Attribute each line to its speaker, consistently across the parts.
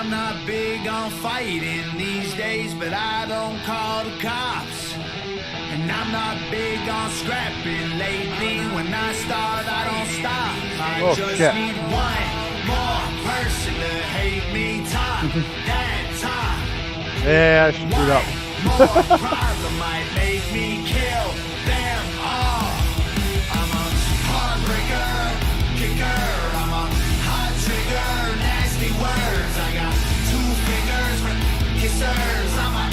Speaker 1: I'm not big on fighting these days, but I don't call the cops. And I'm not big on scrapping lately. When I start, I don't stop. I just need one more person to hate me. Talk that talk.
Speaker 2: Yeah, I screwed up.
Speaker 1: More problem might make me kill them all. I'm a heartbreaker, kicker. I'm a hot trigger, nasty words. I got 2 fingers for kissers. I'm a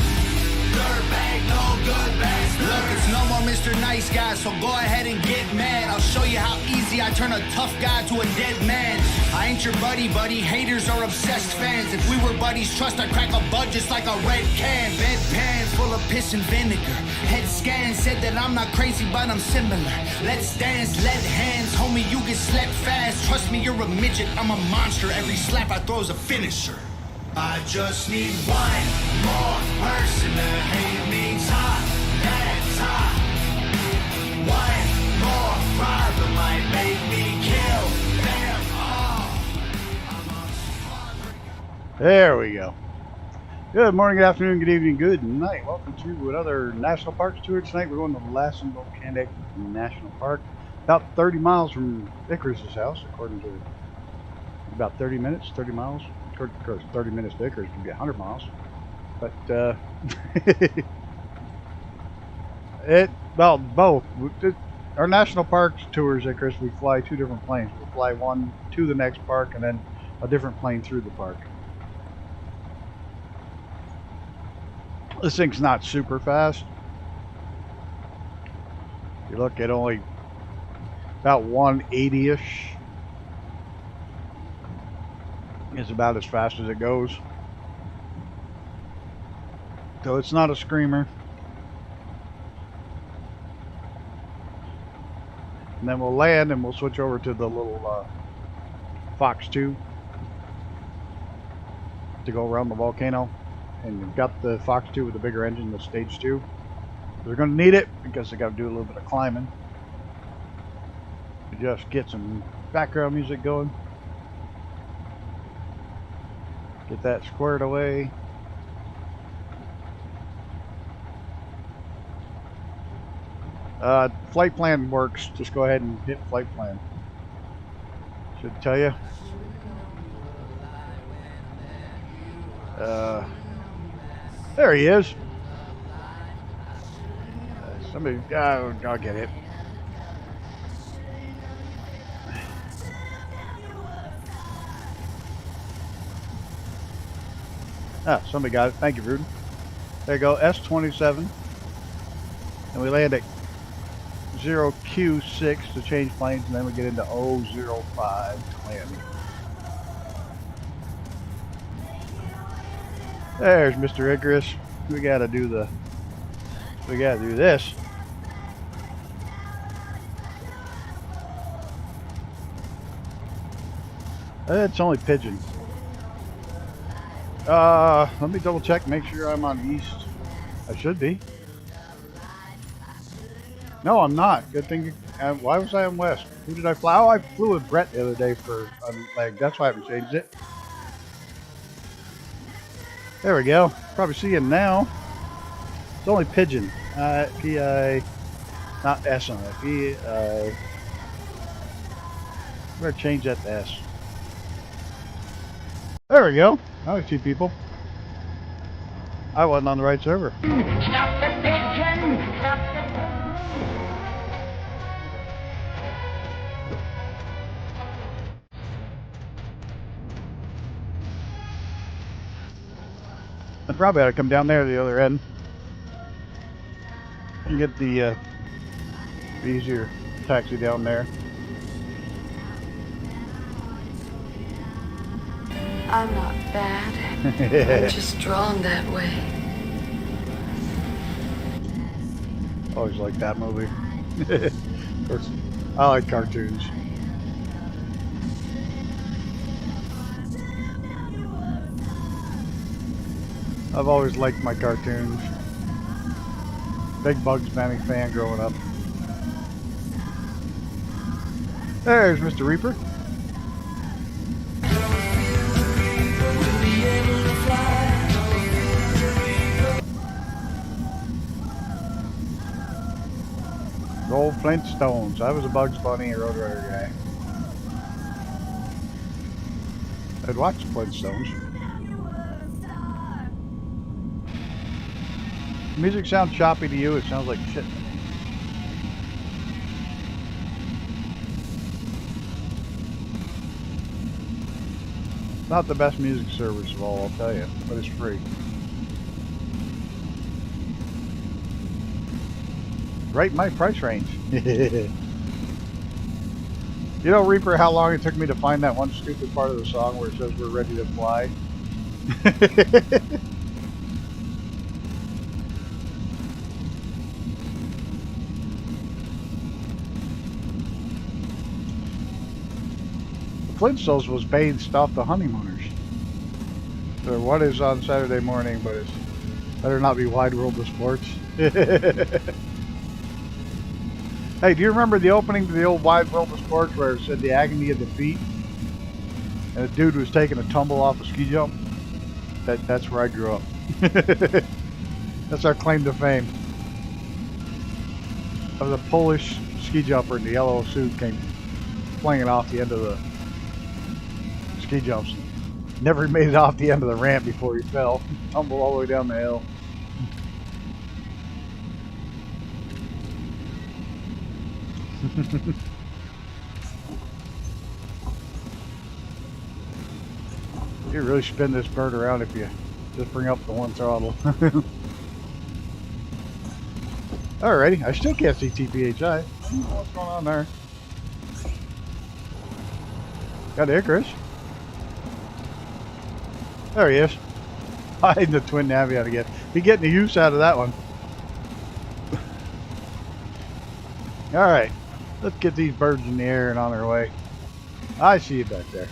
Speaker 1: dirtbag, no good bastard. Look, it's no more Mr. Nice Guy, so go ahead and get mad. I'll show you how easy I turn a tough guy to a dead man. I ain't your buddy, haters are obsessed fans. If we were buddies, trust I'd crack a bud just like a red can. Bedpan full of piss and vinegar. Head scan said that I'm not crazy, but I'm similar. Let's dance, let hands, homie, you get slapped fast. Trust me, you're a midget, I'm a monster. Every slap I throw is a finisher. I just need one more person to hate me. Talk that talk. One more problem might make me kill them all.
Speaker 2: There we go. Good morning, good afternoon, good evening, good night. Welcome to another National Parks tour. Tonight we're going to Lassen, Volcanic National Park. About 30 miles from Icarus's house, according to about 30 minutes, 30 miles. Of course, 30 minutes to Icarus can be 100 miles. But, well, both. Our National Parks tours, Icarus, we fly 2 different planes. We fly one to the next park and then a different plane through the park. This thing's not super fast. You look at only about 180-ish. Is about as fast as it goes. So it's not a screamer. And then we'll land and we'll switch over to the little Fox 2 to go around the volcano. And you've got the Fox 2 with the bigger engine, the Stage 2. They're going to need it because they got to do a little bit of climbing. To just get some background music going. Get that squared away. Flight plan works. Just go ahead and hit flight plan. Should tell you. There he is. Somebody, I'll get it. Ah, somebody got it. Thank you, Rudin. There you go, S27. And we land at 0Q6 to change planes, and then we get into 005 to land. There's Mr. Icarus. We gotta do this. It's only pigeon. Let me double check, make sure I'm on east. I should be. No, I'm not. Good thing. Why was I on west? Who did I fly? Oh, I flew with Brett the other day for leg. That's why I haven't changed it. There we go. Probably see him now. It's only pigeon. P-I, not S on it. P-I. I'm going to change that to S. There we go. Now I see people. I wasn't on the right server.
Speaker 3: Stop the pigeon! Stop the...
Speaker 2: I probably ought to come down there to the other end and get the easier taxi down there.
Speaker 4: I'm not bad. I'm just drawn that way.
Speaker 2: Always liked that movie. Of course, I like cartoons. I've always liked my cartoons. Big Bugs Bunny fan growing up. There's Mr. Reaper. old Flintstones. I was a Bugs Bunny Road Runner guy. I'd watch Flintstones. Music sounds choppy to you. It sounds like shit. Not the best music service of all, I'll tell you, but it's free. Right in my price range. You know, Reaper, how long it took me to find that one stupid part of the song where it says we're ready to fly? Flintstones was based off the Honeymooners. So what is on Saturday morning, but it's better not be Wide World of Sports. Hey, do you remember the opening to the old Wide World of Sports where it said the agony of defeat? And a dude was taking a tumble off a ski jump? That's where I grew up. That's our claim to fame. I was a Polish ski jumper in the yellow suit, came flinging off the end of the ski jumps. Never made it off the end of the ramp before he fell. Tumbled all the way down the hill. You really spin this bird around if you just bring up the one throttle. Alrighty, I still can't see TPHI. I don't know what's going on there. Got Icarus. There he is. Hiding the twin nav out again. Be getting the use out of that one. Alright, let's get these birds in the air and on their way. I see you back there.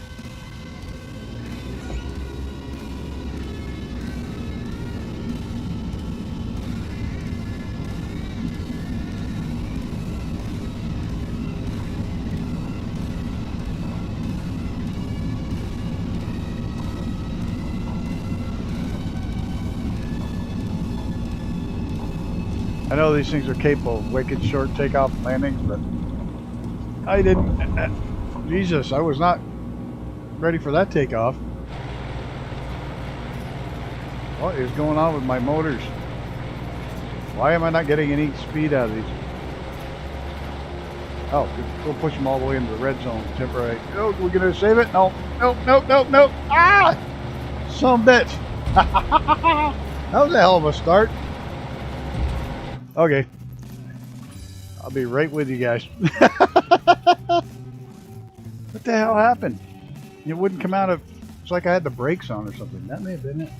Speaker 2: I know these things are capable of wicked short takeoff landings, but I didn't. Jesus, I was not ready for that takeoff. What is going on with my motors? Why am I not getting any speed out of these? Oh, we'll push them all the way into the red zone temporarily. Oh, we're gonna save it? No, nope, nope, nope, nope. Ah! Some bitch. That was a hell of a start. Okay. I'll be right with you guys. What the hell happened? It wouldn't come out of... It's like I had the brakes on or something. That may have been it.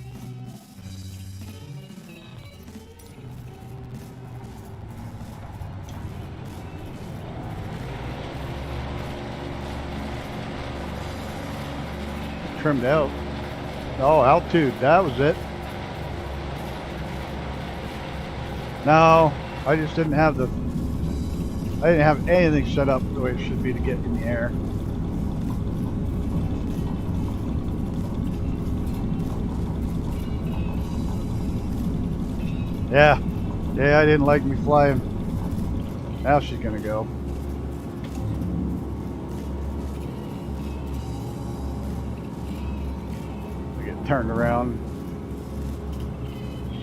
Speaker 2: Trimmed out. Oh, altitude. That was it. No, I just didn't have the... I didn't have anything set up the way it should be to get in the air. Yeah. Yeah, I didn't like me flying. Now she's gonna go. I get turned around.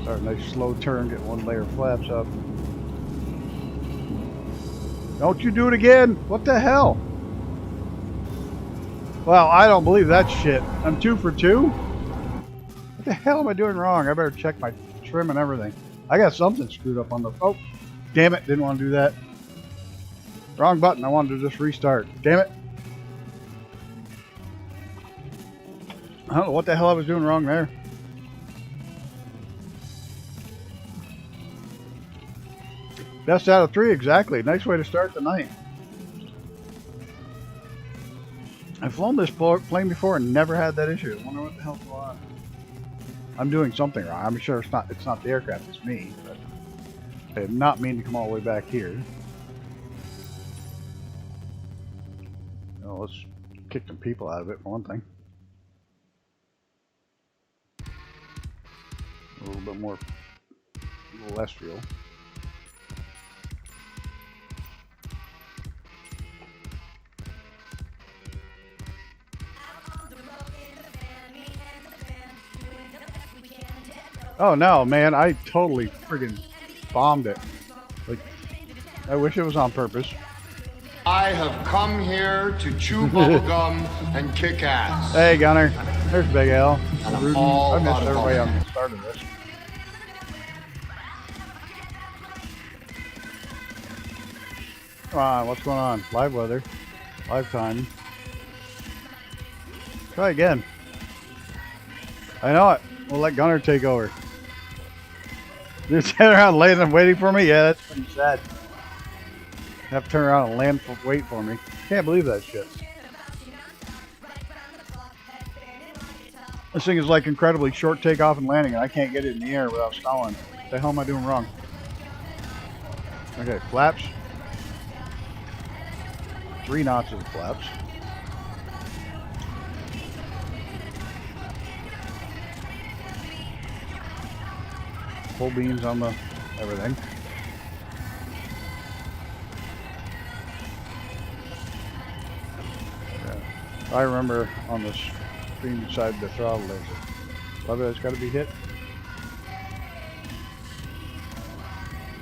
Speaker 2: Start a nice slow turn, get one layer of flaps up. Don't you do it again! What the hell? Well, I don't believe that shit. I'm 2 for 2? What the hell am I doing wrong? I better check my trim and everything. I got something screwed up on the... Oh, damn it, didn't want to do that. Wrong button, I wanted to just restart. Damn it. I don't know what the hell I was doing wrong there. Best out of 3, exactly. Nice way to start the night. I've flown this plane before and never had that issue. I wonder what the hell's going on. I'm doing something wrong. I'm sure it's not the aircraft, it's me. But I did not mean to come all the way back here. Well, let's kick some people out of it for one thing. A little bit more, a little less fuel. Oh no, man, I totally friggin' bombed it. Like, I wish it was on purpose.
Speaker 5: I have come here to chew bubblegum and kick ass.
Speaker 2: Hey, Gunner. There's Big L.
Speaker 5: And I'm
Speaker 2: Rootin'.
Speaker 5: all
Speaker 2: I missed
Speaker 5: out of
Speaker 2: everybody
Speaker 5: bubblegum.
Speaker 2: on the start of this. Come on, what's going on? Live weather. Live time. Try again. I know it. We'll let Gunner take over. You're sitting around laying and waiting for me? Yeah, that's pretty sad. You have to turn around and land for, wait for me. Can't believe that shit. This thing is like incredibly short takeoff and landing, and I can't get it in the air without stalling. What the hell am I doing wrong? Okay, flaps. 3 knots of flaps. Full beams on the everything. Yeah. I remember on the stream side the throttle laser. Love it, it's got to be hit.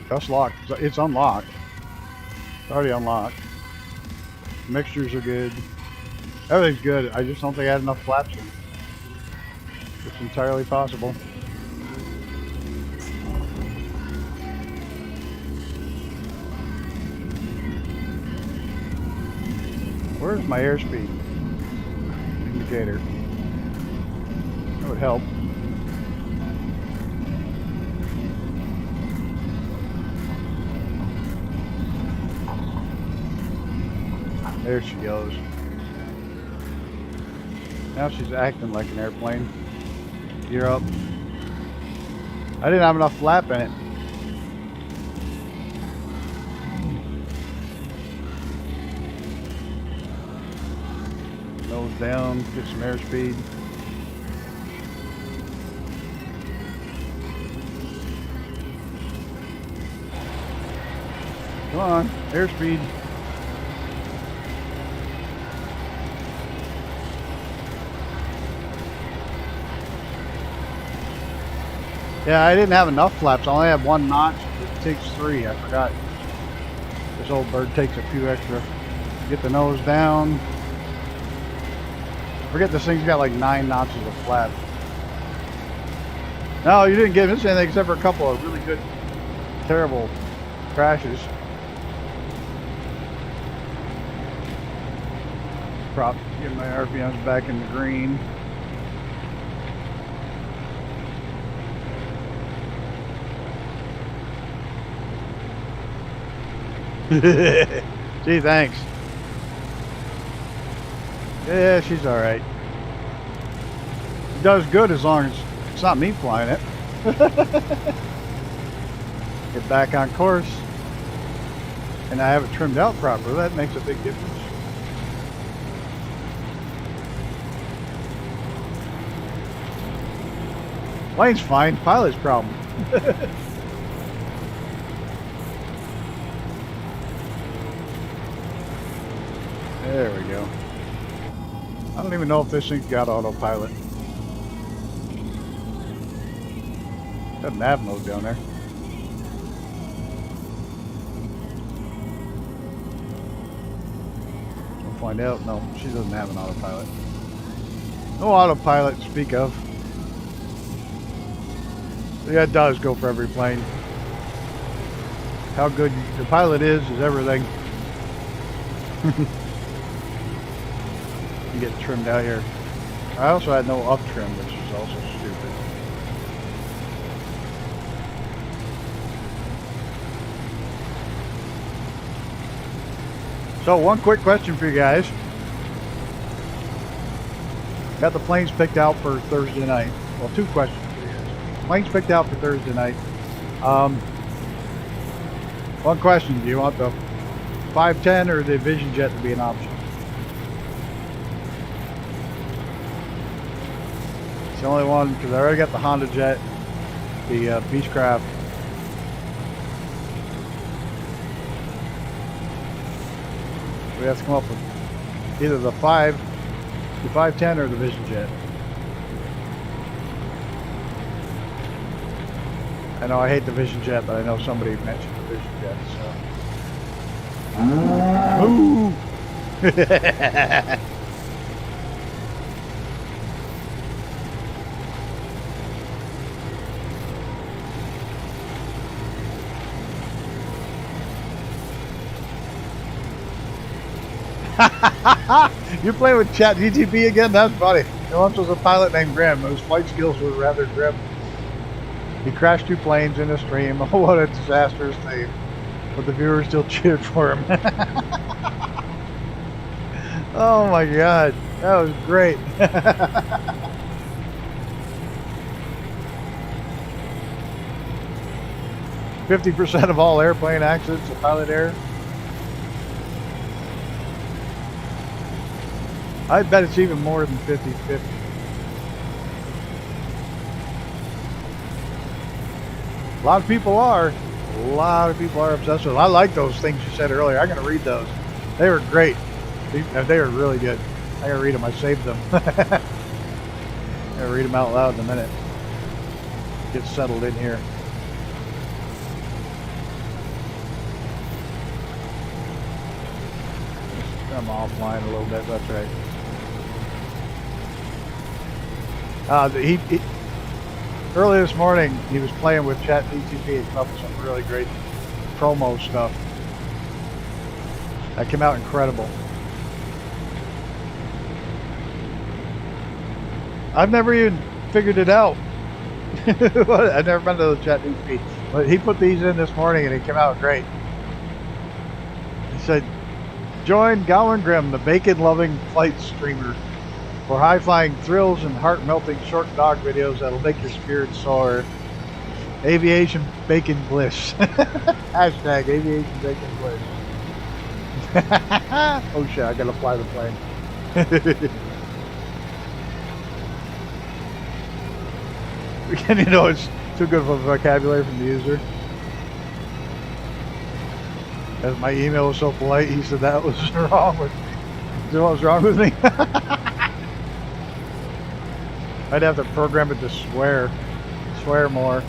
Speaker 2: That's locked. It's unlocked. It's already unlocked. Mixtures are good. Everything's good. I just don't think I had enough flaps in. It's entirely possible. Where's my airspeed indicator? That would help. There she goes. Now she's acting like an airplane. Gear up. I didn't have enough flap in it. Nose down, get some airspeed. Come on, airspeed. Yeah, I didn't have enough flaps. I only have 1 notch. It takes 3. I forgot. This old bird takes a few extra. Get the nose down. Forget this thing's got like 9 notches of flap. No, you didn't give us anything except for a couple of really good, terrible crashes. Prop, get my RPMs back in the green. Gee, thanks. Yeah, she's alright. It does good as long as it's not me flying it. Get back on course. And I have it trimmed out properly. That makes a big difference. Plane's fine. Pilot's problem. There we go. I don't even know if this thing's got autopilot. Got a nav mode down there. We'll find out. No, she doesn't have an autopilot. No autopilot to speak of. Yeah, it does go for every plane. How good the pilot is everything. You get trimmed out here. I also had no up trim, which is also stupid. So one quick question for you guys. Got the planes picked out for Thursday night. Well, 2 questions for you guys. Planes picked out for Thursday night. One question, do you want the 510 or the Vision Jet to be an option? It's the only one, because I already got the Honda Jet, the Beechcraft. We have to come up with either the 510 or the Vision Jet. I know I hate the Vision Jet, but I know somebody mentioned the Vision Jet, so. Ooh! You play with Chat GTP again? That's funny. There once was a pilot named Grim whose flight skills were rather grim. He crashed 2 planes in a stream. Oh, what a disastrous thing. But the viewers still cheered for him. Oh my god. That was great. 50% of all airplane accidents are pilot error. I bet it's even more than 50-50. A lot of people are. A lot of people are obsessed with it. I like those things you said earlier. I'm going to read those. They were great. They were really good. I'm going to read them. I saved them. I'm going to read them out loud in a minute. Get settled in here. I'm offline a little bit. That's right. Early this morning, he was playing with Chat GTP and came up with some really great promo stuff. That came out incredible. I've never even figured it out. I've never been to the Chat GTP. But he put these in this morning and it came out great. He said, join Gowan Grimm, the bacon-loving flight streamer, for high-flying thrills and heart-melting short dog videos that'll make your spirit soar. Aviation bacon bliss. Hashtag aviation bacon bliss. Oh shit, I gotta fly the plane. Again, you know, it's too good of a vocabulary from the user. As my email was so polite, he said that was wrong with me. You know what was wrong with me? I'd have to program it to swear more.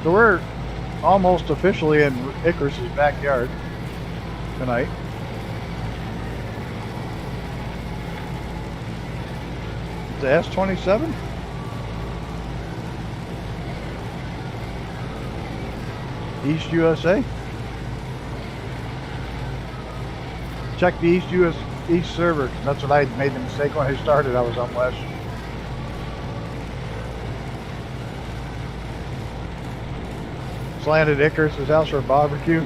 Speaker 2: So we're almost officially in Icarus's backyard tonight. It's the S-27? East USA? Check the East server. That's what I made the mistake when I started. I was on West. Just landed at Icarus's house for a barbecue.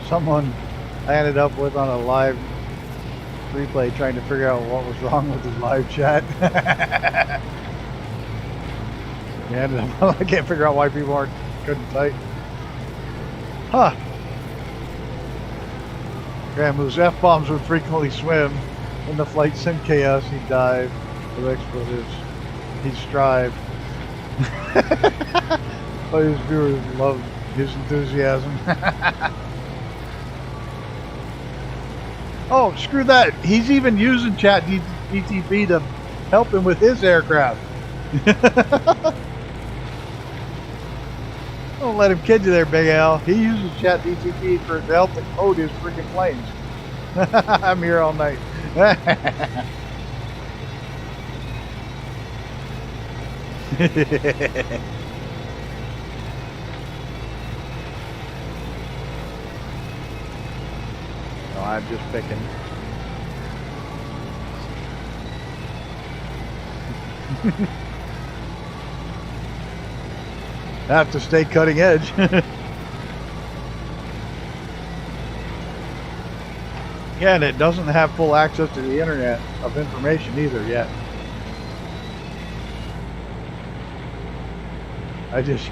Speaker 2: Someone I ended up with on a live replay trying to figure out what was wrong with his live chat. He ended up, I can't figure out why people couldn't type. Huh. Graham, whose F-bombs would frequently swim in the flight sim chaos, he'd dive with expletives. He'd strive. But his viewers loved his enthusiasm. Oh, screw that. He's even using Chat GTP to help him with his aircraft. Don't let him kid you there, Big Al. He uses Chat GTP to help to code his freaking planes. I'm here all night. No, I'm just picking. Have to stay cutting edge. Yeah, and it doesn't have full access to the internet of information either yet. I just...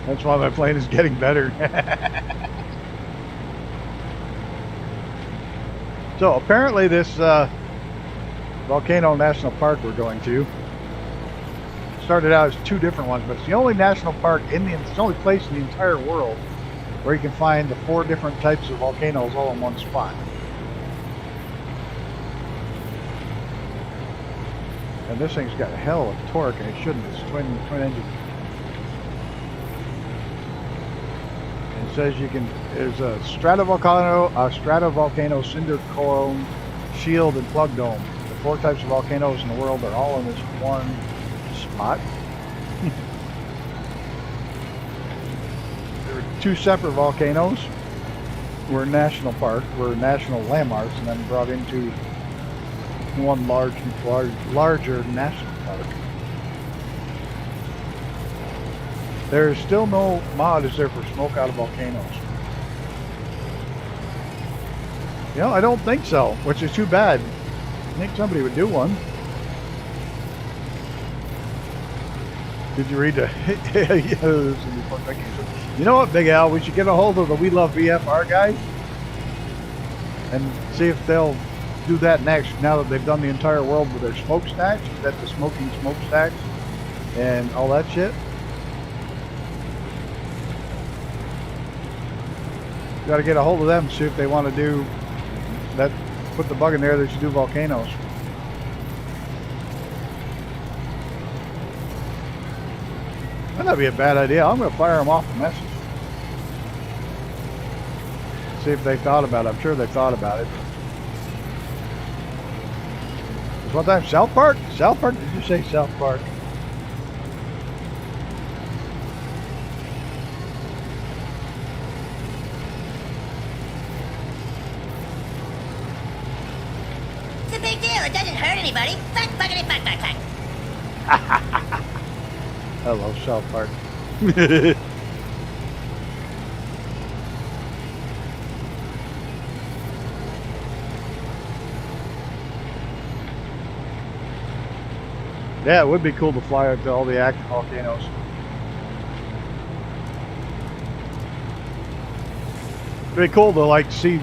Speaker 2: That's why my plane is getting better. So apparently this Volcano National Park we're going to started out as 2 different ones, but it's the only national park it's the only place in the entire world where you can find the 4 different types of volcanoes all in one spot. And this thing's got a hell of torque, and it shouldn't. It's twin engine. It says you can. There's a stratovolcano, cinder cone, shield, and plug dome. The 4 types of volcanoes in the world are all in this one spot. There were 2 separate volcanoes. Were national landmarks, and then brought into one larger national park. There is still no mod, is there, for smoke out of volcanoes? You know, I don't think so, which is too bad. I think somebody would do one. Did you read the... You know what, Big Al? We should get a hold of the We Love VFR guys and see if they'll do that next, now that they've done the entire world with their smokestacks. That's the smoking smokestacks and all that shit. Got to get a hold of them and see if they want to do that. Put the bug in there that you do volcanoes. That'd be a bad idea. I'm going to fire them off a message. See if they thought about it. I'm sure they thought about it. One time, South Park? South Park? Did you say South Park?
Speaker 6: It's a big deal. It doesn't hurt anybody. Fuck, fuckity, fuck, fuck, fuck.
Speaker 2: Hello, South Park. Yeah, it would be cool to fly out to all the active volcanoes. It'd be cool to like see, you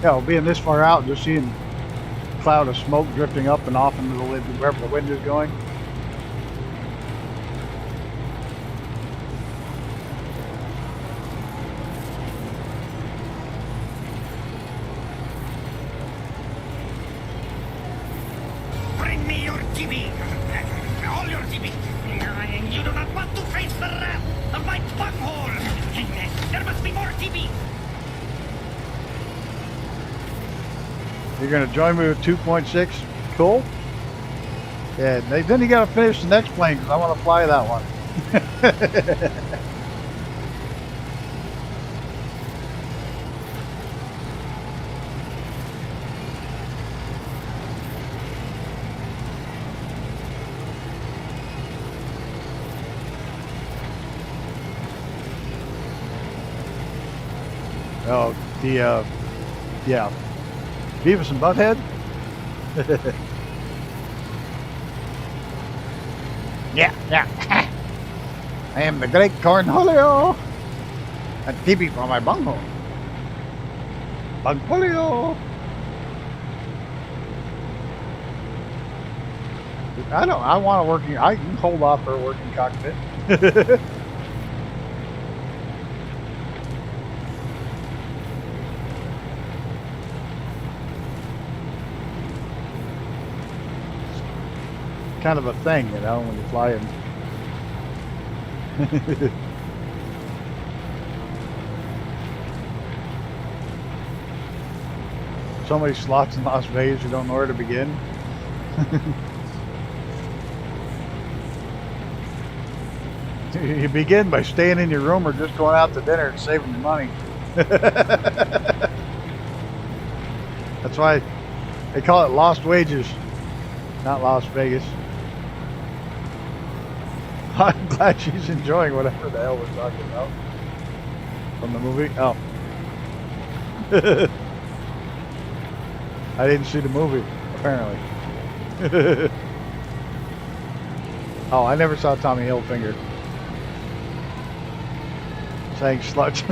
Speaker 2: know, being this far out, just seeing a cloud of smoke drifting up and off into the wind, wherever the wind is going.
Speaker 1: Bring me your TV. All your TV. You do not want to face the wrath of my bunghole. There must be more TV.
Speaker 2: You're gonna join me with 2.6? Cool. Yeah, then you gotta finish the next plane because I want to fly that one. Oh, yeah. Beavis and Butthead? Yeah. I am the great Cornholio. A TV for my bunghole. Bungholio. I want a working, I can hold off for a working cockpit. Kind of a thing, you know, when you fly in. So many slots in Las Vegas, you don't know where to begin. You begin by staying in your room or just going out to dinner and saving your money. That's why they call it lost wages, not Las Vegas. I'm glad she's enjoying whatever the hell we're talking about from the movie. Oh. I didn't see the movie, apparently. Oh, I never saw Tommy Hilfiger saying sludge.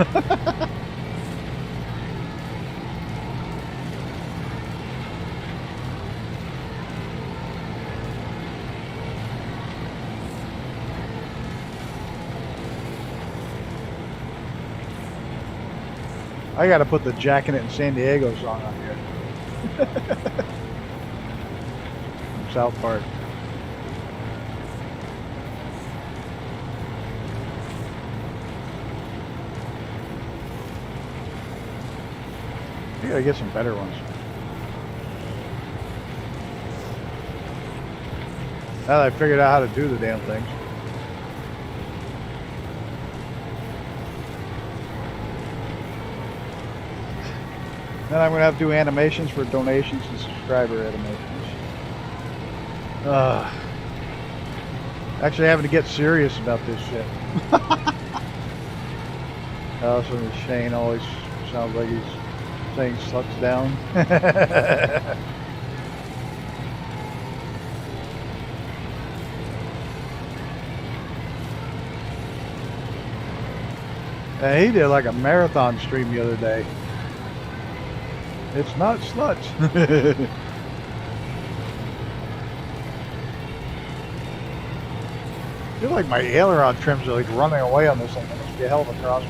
Speaker 2: I gotta put the Jackin' It in San Diego song on here. From South Park. I gotta get some better ones. Now that I figured out how to do the damn things. Then I'm going to have to do animations for donations and subscriber animations. Actually having to get serious about this shit. Also, Shane always sounds like he's saying sluts down. And he did like a marathon stream the other day. It's not sluts. I feel like my aileron trims are like running away on this thing. It must be a hell of a crosswind.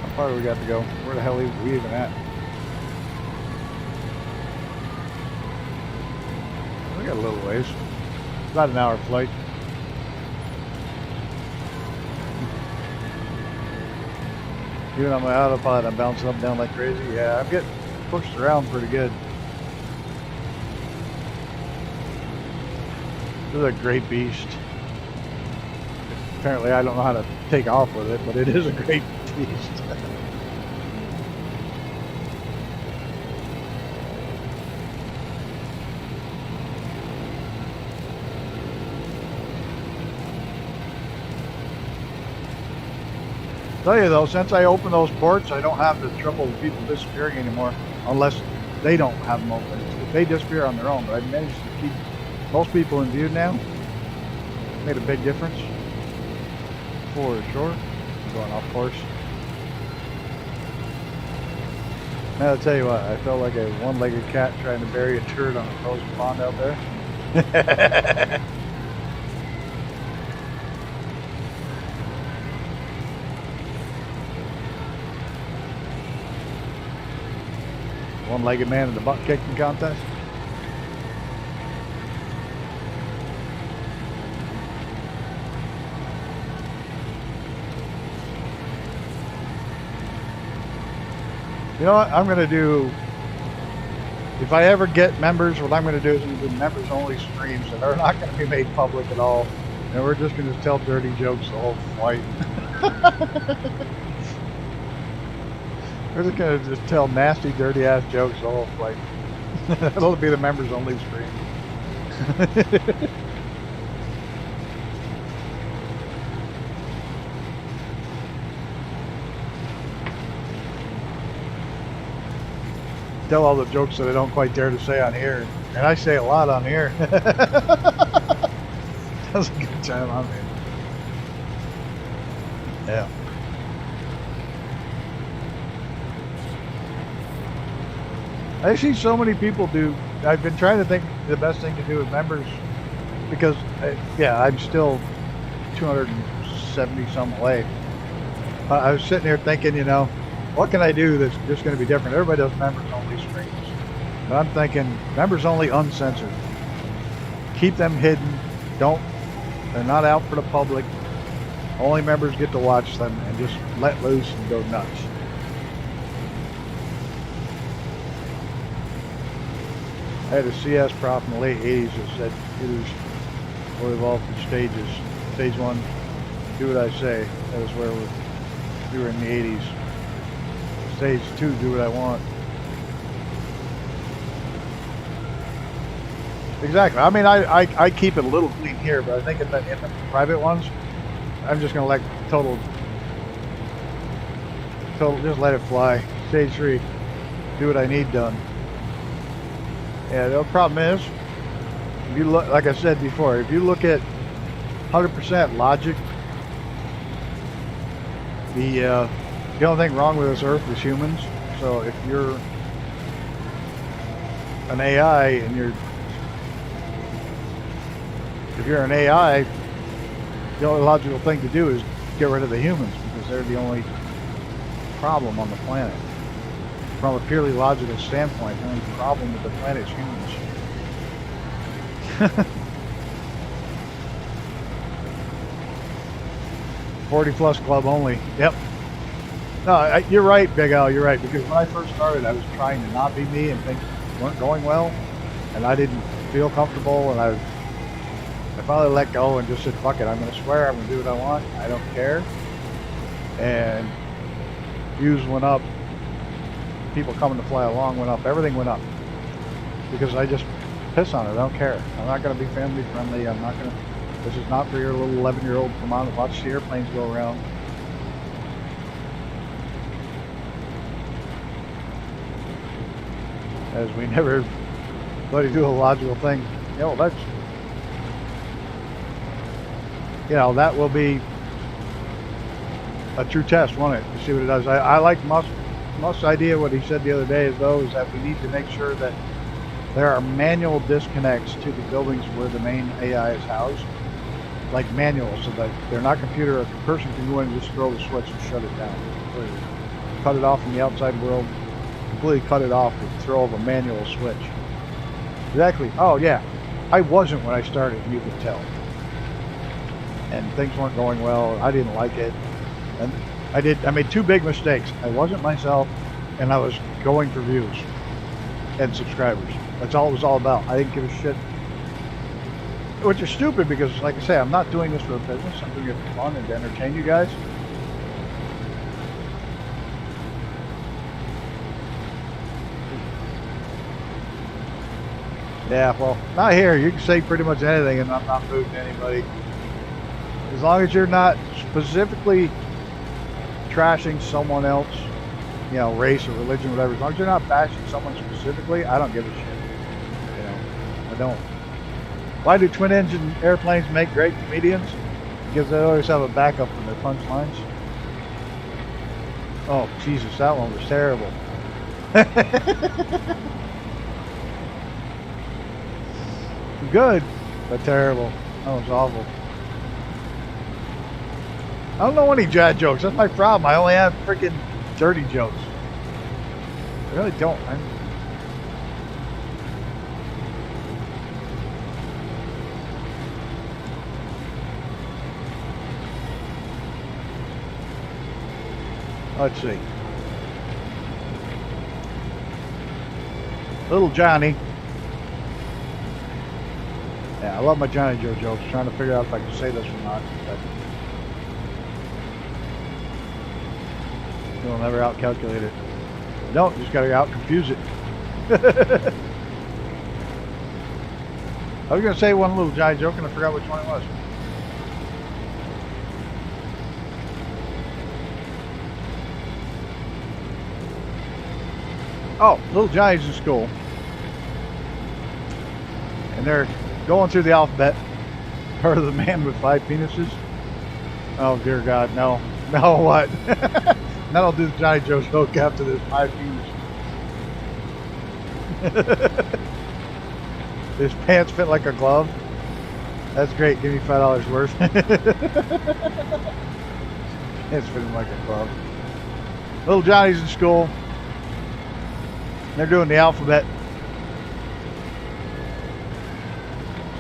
Speaker 2: How far do we got to go? Where the hell are we even at? We got a little ways. About an hour flight. Even on my autopilot, I'm bouncing up and down like crazy. Yeah, I'm getting pushed around pretty good. This is a great beast. Apparently I don't know how to take off with it, but it is a great beast. Tell you though, since I opened those ports, I don't have the trouble with people disappearing anymore, unless they don't have them open. If they disappear on their own, but I've managed to keep most people in view now. Made a big difference. For sure. I'm going off course. Now I'll tell you what, I felt like a one-legged cat trying to bury a turd on a frozen pond out there. One-legged man in the butt kicking contest. You know what I'm going to do? If I ever get members, what I'm going to do is I'm going to do members only streams that are not going to be made public at all. And we're just going to tell dirty jokes the whole flight. We're just going to just tell nasty, dirty ass jokes the whole flight. That'll be the members only stream. Tell all the jokes that I don't quite dare to say on here. And I say a lot on here. That's a good time on here. Yeah. I see so many people do. I've been trying to think the best thing to do with members because, yeah, I'm still 270 some away. I was sitting here thinking, you know, what can I do that's just going to be different? Everybody does members only streams. But I'm thinking members only uncensored. Keep them hidden. They're not out for the public. Only members get to watch them and just let loose and go nuts. I had a CS prof in the late 80s that said computers will evolve through stages. Stage 1, do what I say. That was where we were in the 80s. Stage 2, do what I want. Exactly. I mean, I keep it a little clean here, but I think in the private ones, I'm just going to let total, just let it fly. Stage 3, do what I need done. Yeah, the problem is, if you look, like I said before, if you look at 100% logic, the only thing wrong with this Earth is humans. So if you're an AI and if you're an AI, the only logical thing to do is get rid of the humans because they're the only problem on the planet. From a purely logical standpoint, the only problem with the planet is humans. 40+ club only. Yep. No, you're right, Big Al. You're right. Because when I first started, I was trying to not be me and things weren't going well. And I didn't feel comfortable. And I finally let go and just said, fuck it. I'm going to swear. I'm going to do what I want. I don't care. And views went up. People coming to fly along went up. Everything went up. Because I just piss on it. I don't care. I'm not going to be family friendly. I'm not going to. This is not for your little 11-year-old to come on and watch the airplanes go around. As we never let you do a logical thing. You know, that's, you know, that will be a true test, won't it? To see what it does. I like Musk's idea. What he said the other day is that we need to make sure that there are manual disconnects to the buildings where the main AI is housed. Like manual, so that they're not computer. A person can go in and just throw the switch and shut it down. Completely. Cut it off from the outside world. Completely cut it off with the throw of a manual switch. Exactly. Oh yeah, I wasn't when I started. You could tell. And things weren't going well. I didn't like it, and I made two big mistakes. I wasn't myself, and I was going for views and subscribers. That's all it was all about. I didn't give a shit. Which is stupid because, like I say, I'm not doing this for a business. I'm doing it for fun and to entertain you guys. Yeah, well, not here. You can say pretty much anything and I'm not moving anybody. As long as you're not specifically trashing someone else, you know, race or religion, whatever. As long as you're not bashing someone specifically, I don't give a shit. You know, I don't. Why do twin-engine airplanes make great comedians? Because they always have a backup for their punchlines. Oh, Jesus, that one was terrible. Good, but terrible. That was awful. I don't know any dad jokes. That's my problem. I only have freaking dirty jokes. I really don't. Let's see. Little Johnny. Yeah, I love my Johnny Joe jokes. Trying to figure out if I can say this or not. But you'll never out-calculate it. No, you just gotta out-confuse it. I was gonna say one little Johnny joke and I forgot which one it was. Oh, little Johnny's in school. And they're going through the alphabet. Heard of the man with 5 penises? Oh, dear God, no. No, what? Then I'll do the Johnny Joe joke after this 5 penises. His pants fit like a glove. That's great. Give me $5 worth. It's fitting like a glove. Little Johnny's in school. They're doing the alphabet.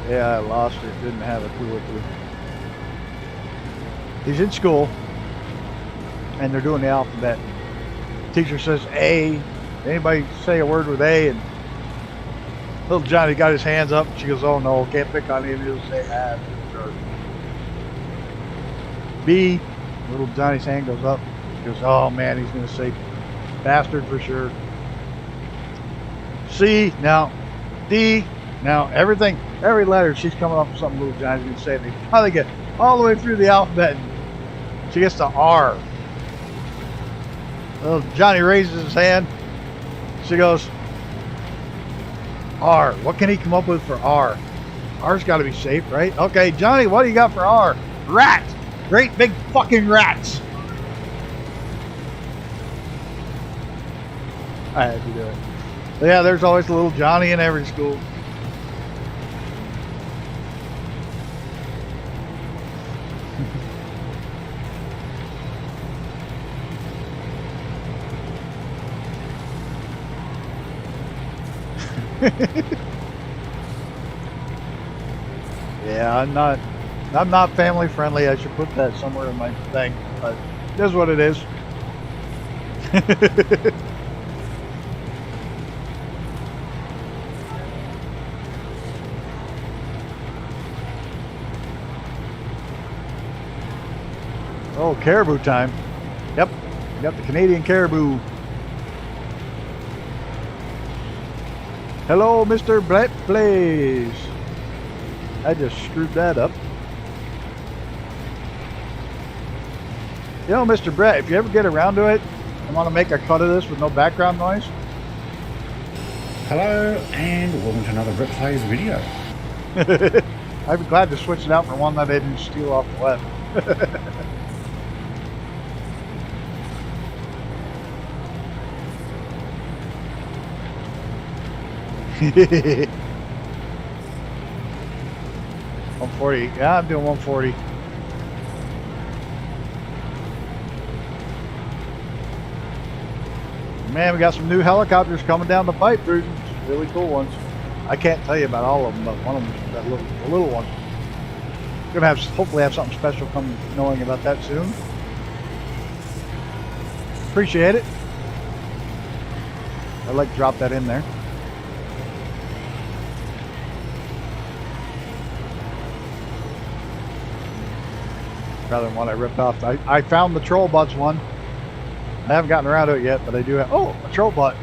Speaker 2: Yeah, I lost it. Didn't have a clue what to do. He's in school, and they're doing the alphabet. Teacher says A. Anybody say a word with A? And little Johnny got his hands up. And she goes, "Oh no, can't pick on him. He'll say A." B. Little Johnny's hand goes up. He goes, "Oh man, he's gonna say bastard for sure." C, now D, now everything, every letter she's coming up with something little Johnny's gonna say. They finally get all the way through the alphabet and she gets to R. Little Johnny raises his hand. She goes, R. What can he come up with for R? R's got to be safe, right? Okay, Johnny, what do you got for R? Rat. Great big fucking rats. I had to do it. But yeah, there's always a little Johnny in every school. Yeah, I'm not family friendly. I should put that somewhere in my thing, but it is what it is. Oh, caribou time. Yep, got the Canadian caribou. Hello, Mr. Brett Plays. I just screwed that up. You know, Mr. Brett, if you ever get around to it and want to make a cut of this with no background noise.
Speaker 7: Hello and welcome to another Brett Plays video.
Speaker 2: I'd be glad to switch it out for one that I didn't steal off the web. $140. Yeah, I'm doing 140. Man, we got some new helicopters coming down the pipe, dude. Some really cool ones. I can't tell you about all of them, but one of them is that little one. Gonna hopefully have something special come knowing about that soon. Appreciate it. I'd like to drop that in there. Rather than one I ripped off. I found the troll butts one. I haven't gotten around to it yet, but I do have. Oh, a troll butt.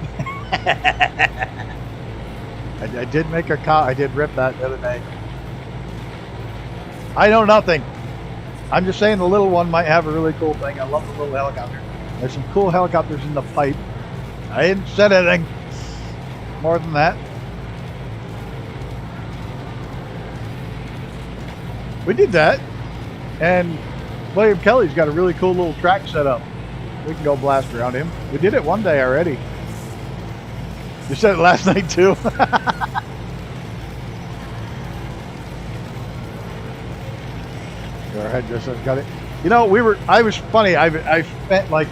Speaker 2: I did make a I did rip that the other day. I know nothing. I'm just saying the little one might have a really cool thing. I love the little helicopter. There's some cool helicopters in the pipe. I didn't say anything more than that. We did that, and William Kelly's got a really cool little track set up. We can go blast around him. We did it one day already. You said it last night too. Your head just got it. You know, I was funny. I spent like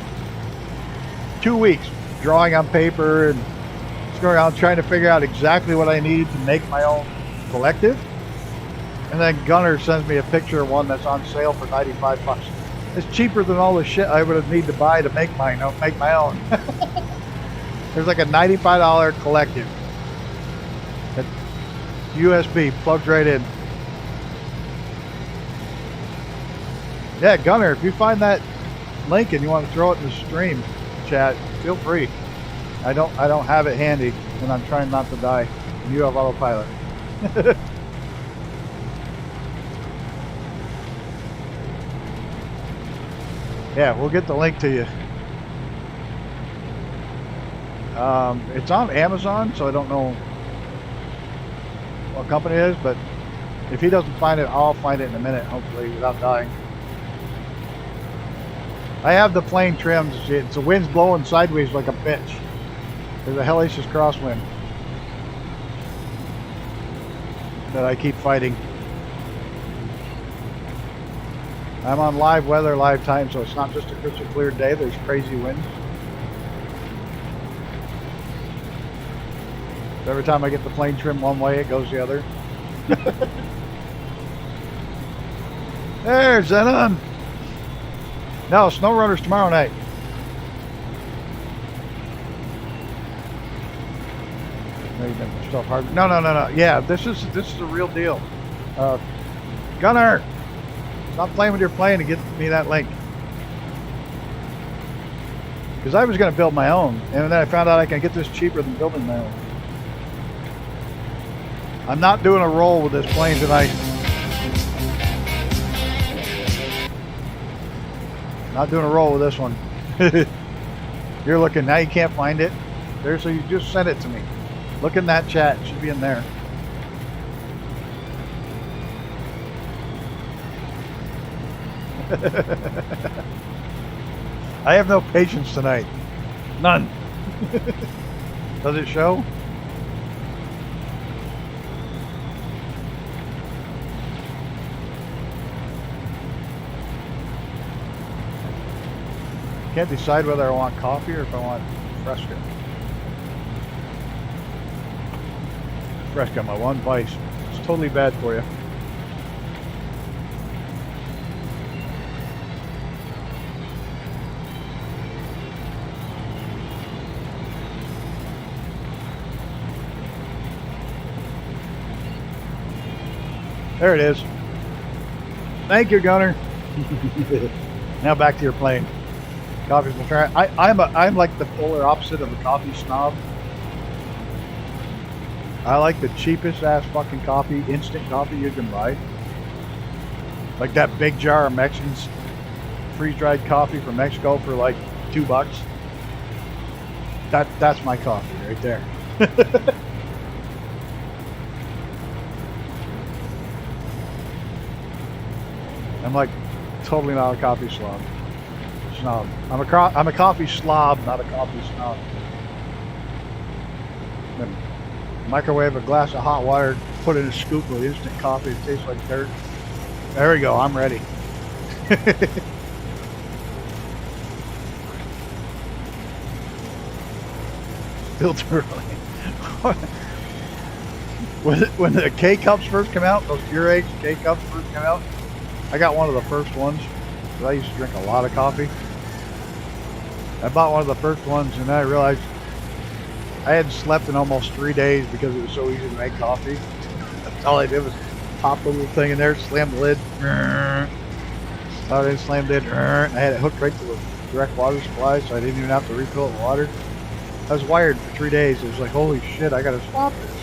Speaker 2: 2 weeks drawing on paper and going around trying to figure out exactly what I needed to make my own collective. And then Gunner sends me a picture of one that's on sale for 95 bucks. It's cheaper than all the shit I would have need to buy to make my own. There's like a $95 collective. That USB plugs right in. Yeah, Gunner, if you find that link and you want to throw it in the stream chat, feel free. I don't have it handy, and I'm trying not to die. And you have autopilot. Yeah, we'll get the link to you. It's on Amazon, so I don't know what company it is, but if he doesn't find it, I'll find it in a minute, hopefully, without dying. I have the plane trimmed. It's the wind's blowing sideways like a bitch. There's a hellacious crosswind that I keep fighting. I'm on live weather, live time, so it's not just a crystal clear day. There's crazy winds. So every time I get the plane trimmed one way, it goes the other. There's Zenon. No, snow runners tomorrow night. No. Yeah, this is the real deal. Gunner, stop playing with your plane and get me that link. Because I was going to build my own, and then I found out I can get this cheaper than building my own. I'm not doing a roll with this plane tonight. Not doing a roll with this one. You're looking, now you can't find it. There, so you just sent it to me. Look in that chat, it should be in there. I have no patience tonight. None. Does it show? Can't decide whether I want coffee or if I want Fresca. Fresca, my one vice. It's totally bad for you. There it is. Thank you, Gunner. Now back to your plane. Coffee's my favorite. I'm like the polar opposite of a coffee snob. I like the cheapest ass fucking coffee, instant coffee you can buy. Like that big jar of Mexican freeze-dried coffee from Mexico for like $2. That's my coffee right there. I'm like totally not a coffee snob. I'm a coffee slob, not a coffee snob. Then microwave a glass of hot water, put in a scoop of instant coffee. It tastes like dirt. There we go. I'm ready. Still too early. When the K-Cups first come out, those Keurig's K-Cups first come out, I got one of the first ones. I used to drink a lot of coffee. I bought one of the first ones, and then I realized I hadn't slept in almost 3 days because it was so easy to make coffee. All I did was pop the little thing in there, slam the lid. I didn't slam the lid. I had it hooked right to the direct water supply, so I didn't even have to refill it with water. I was wired for 3 days. It was like, holy shit, I gotta stop this.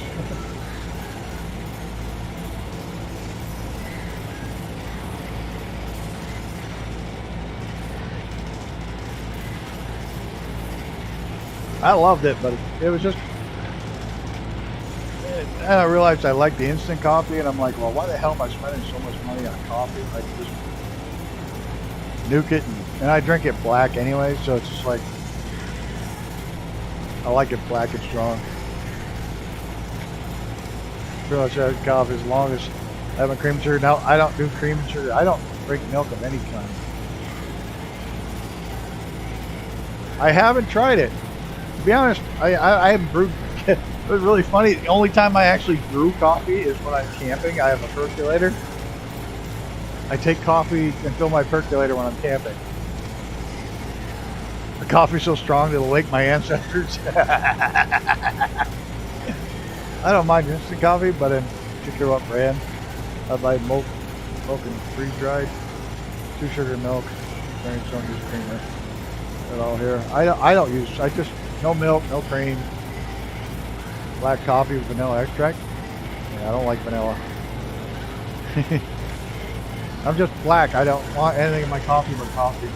Speaker 2: I loved it, but it was just, and I realized I liked the instant coffee, and I'm like, well, why the hell am I spending so much money on coffee? I can just nuke it, and I drink it black anyway, so it's just like, I like it black and strong. Pretty much have coffee as long as I have a cream and sugar. Now, I don't do cream and sugar. I don't drink milk of any kind. I haven't tried it. To be honest, I haven't brewed. It was really funny. The only time I actually brew coffee is when I'm camping. I have a percolator. I take coffee and fill my percolator when I'm camping. The coffee's so strong it'll wake my ancestors. I don't mind instant coffee, but in particular what brand. I buy milk and freeze-dried, 2 sugar milk, and some use creamer. It all here. I don't use. I just no milk, no cream. Black coffee with vanilla extract. Yeah, I don't like vanilla. I'm just black. I don't want anything in my coffee but coffee.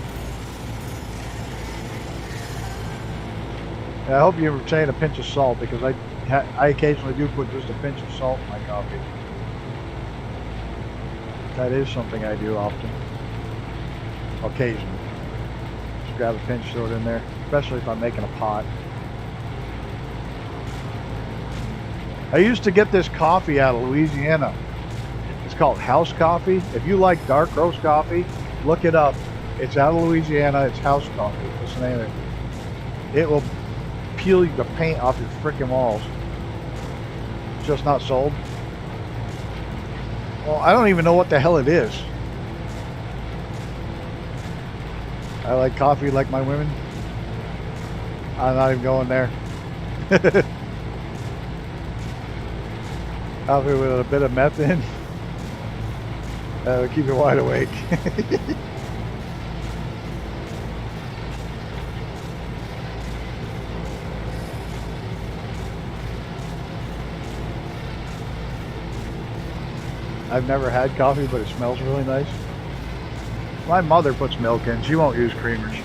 Speaker 2: And I hope you retain a pinch of salt, because I occasionally do put just a pinch of salt in my coffee. That is something I do often. Occasionally. Just grab a pinch, throw it in there. Especially if I'm making a pot. I used to get this coffee out of Louisiana. It's called house coffee. If you like dark roast coffee, look it up. It's out of Louisiana. It's house coffee. What's the name of it? It will peel the paint off your freaking walls. It's just not sold. Well, I don't even know what the hell it is. I like coffee like my women. I'm not even going there. Coffee with a bit of meth in. Keep you wide awake. I've never had coffee, but it smells really nice. My mother puts milk in. She won't use creamers.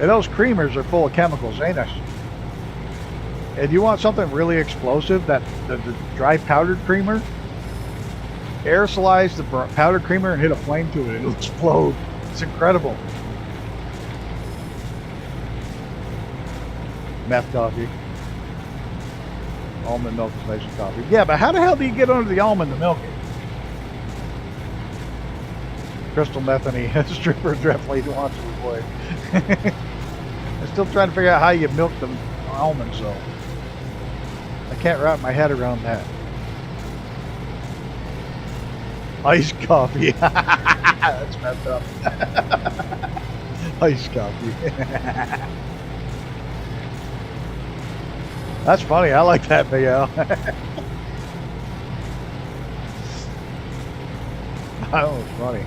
Speaker 2: And those creamers are full of chemicals, ain't they? And you want something really explosive, that the dry powdered creamer, aerosolize the powdered creamer and hit a flame to it. It'll explode. It's incredible. Meth coffee. Almond milk is nice and coffee. Yeah, but how the hell do you get under the almond to milk it? Crystal Methany, stripper definitely wants to avoid. I'm still trying to figure out how you milk the almonds though. I can't wrap my head around that. Iced coffee. That's messed up. Iced coffee. That's funny. I like that, Big Al. That was funny.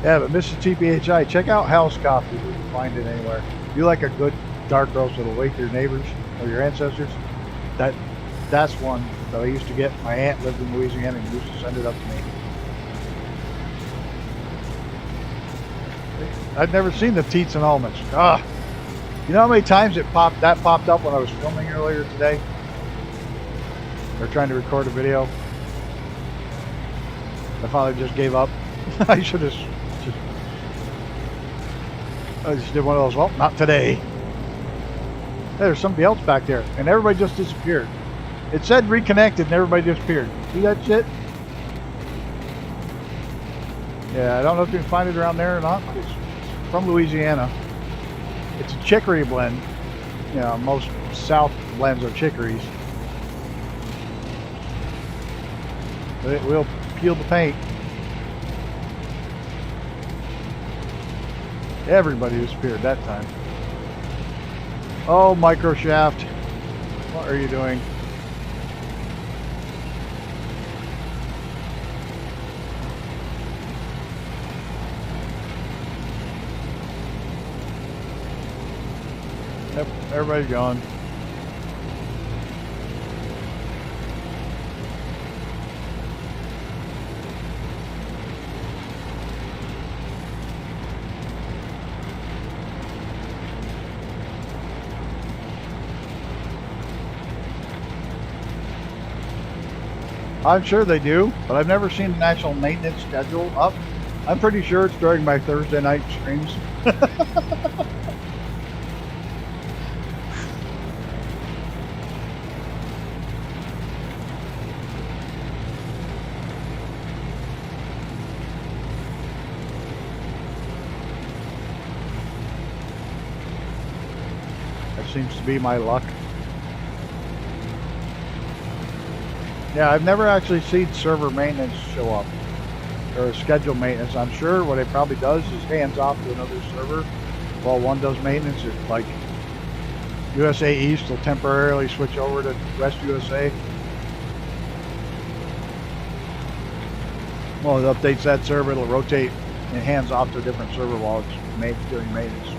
Speaker 2: Yeah, but Mrs. TPHI, check out Hal's Coffee if you can find it anywhere. If you like a good dark roast that'll wake your neighbors or your ancestors, that's one that I used to get. My aunt lived in Louisiana and used to send it up to me. I'd never seen the teats and almonds. Ah, you know how many times that popped up when I was filming earlier today? Or trying to record a video. I finally just gave up. I should have I just did one of those. Well, not today. Hey, there's somebody else back there, and everybody just disappeared. It said reconnected, and everybody disappeared. See that shit? Yeah, I don't know if you can find it around there or not. But it's from Louisiana. It's a chicory blend. You know, most South blends are chicories. But it will peel the paint. Everybody disappeared that time. Oh, Microshaft. What are you doing? Yep, everybody's gone. I'm sure they do, but I've never seen an actual maintenance schedule up. I'm pretty sure it's during my Thursday night streams. That seems to be my luck. Yeah, I've never actually seen server maintenance show up, or scheduled maintenance. I'm sure what it probably does is hands off to another server while one does maintenance. It's like USA East will temporarily switch over to West USA. Well, it updates that server, it'll rotate and hands off to a different server while it's doing maintenance.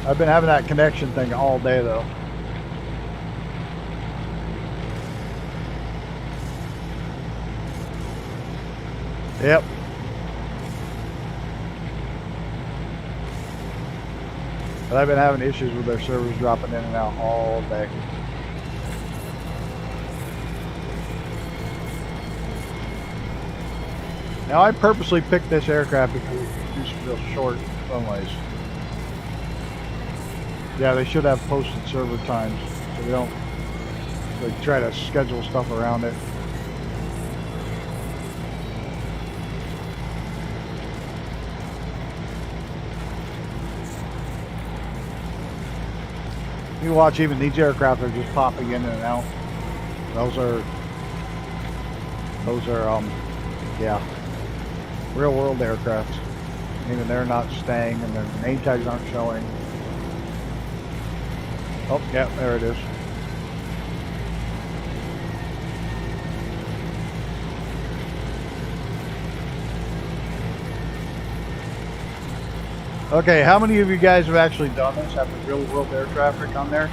Speaker 2: I've been having that connection thing all day though. Yep. But I've been having issues with their servers dropping in and out all day. Now I purposely picked this aircraft because it's real short runways. Yeah, they should have posted server times, so we don't like try to schedule stuff around it. You watch, even these aircraft are just popping in and out. Those are yeah, real world aircraft. Meaning they're not staying and their name tags aren't showing. Oh, yeah, there it is. Okay, how many of you guys have actually done this, have the real world air traffic on there?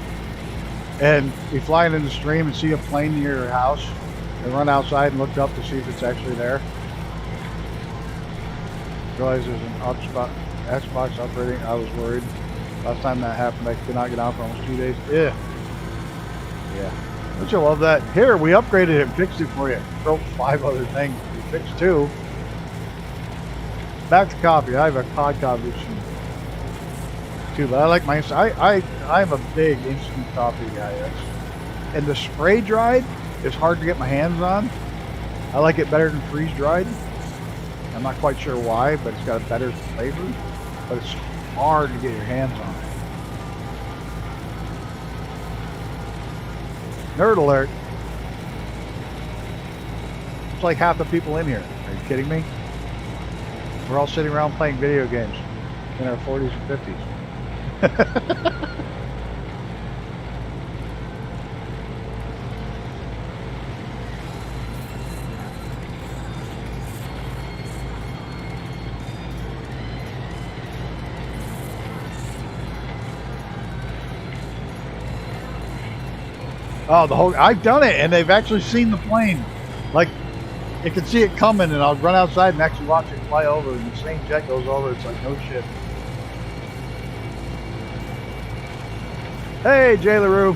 Speaker 2: And be flying in the stream and see a plane near your house and run outside and look up to see if it's actually there? Realize there's an Xbox operating. I was worried. Last time that happened, I could not get out for almost 2 days. Yeah. Yeah. Don't you love that? Here, we upgraded it and fixed it for you. Broke 5 other things. We fixed 2. Back to coffee. I have a pod coffee machine too, but I like my I'm a big instant coffee guy. And the spray dried is hard to get my hands on. I like it better than freeze dried. I'm not quite sure why, but it's got a better flavor. But it's hard to get your hands on it. Nerd alert. It's like half the people in here. Are you kidding me? We're all sitting around playing video games in our 40s and 50s. Oh, I've done it, and they've actually seen the plane. Like, you can see it coming, and I'll run outside and actually watch it fly over, and the same jet goes over. It's like, no shit. Hey, Jay LaRue.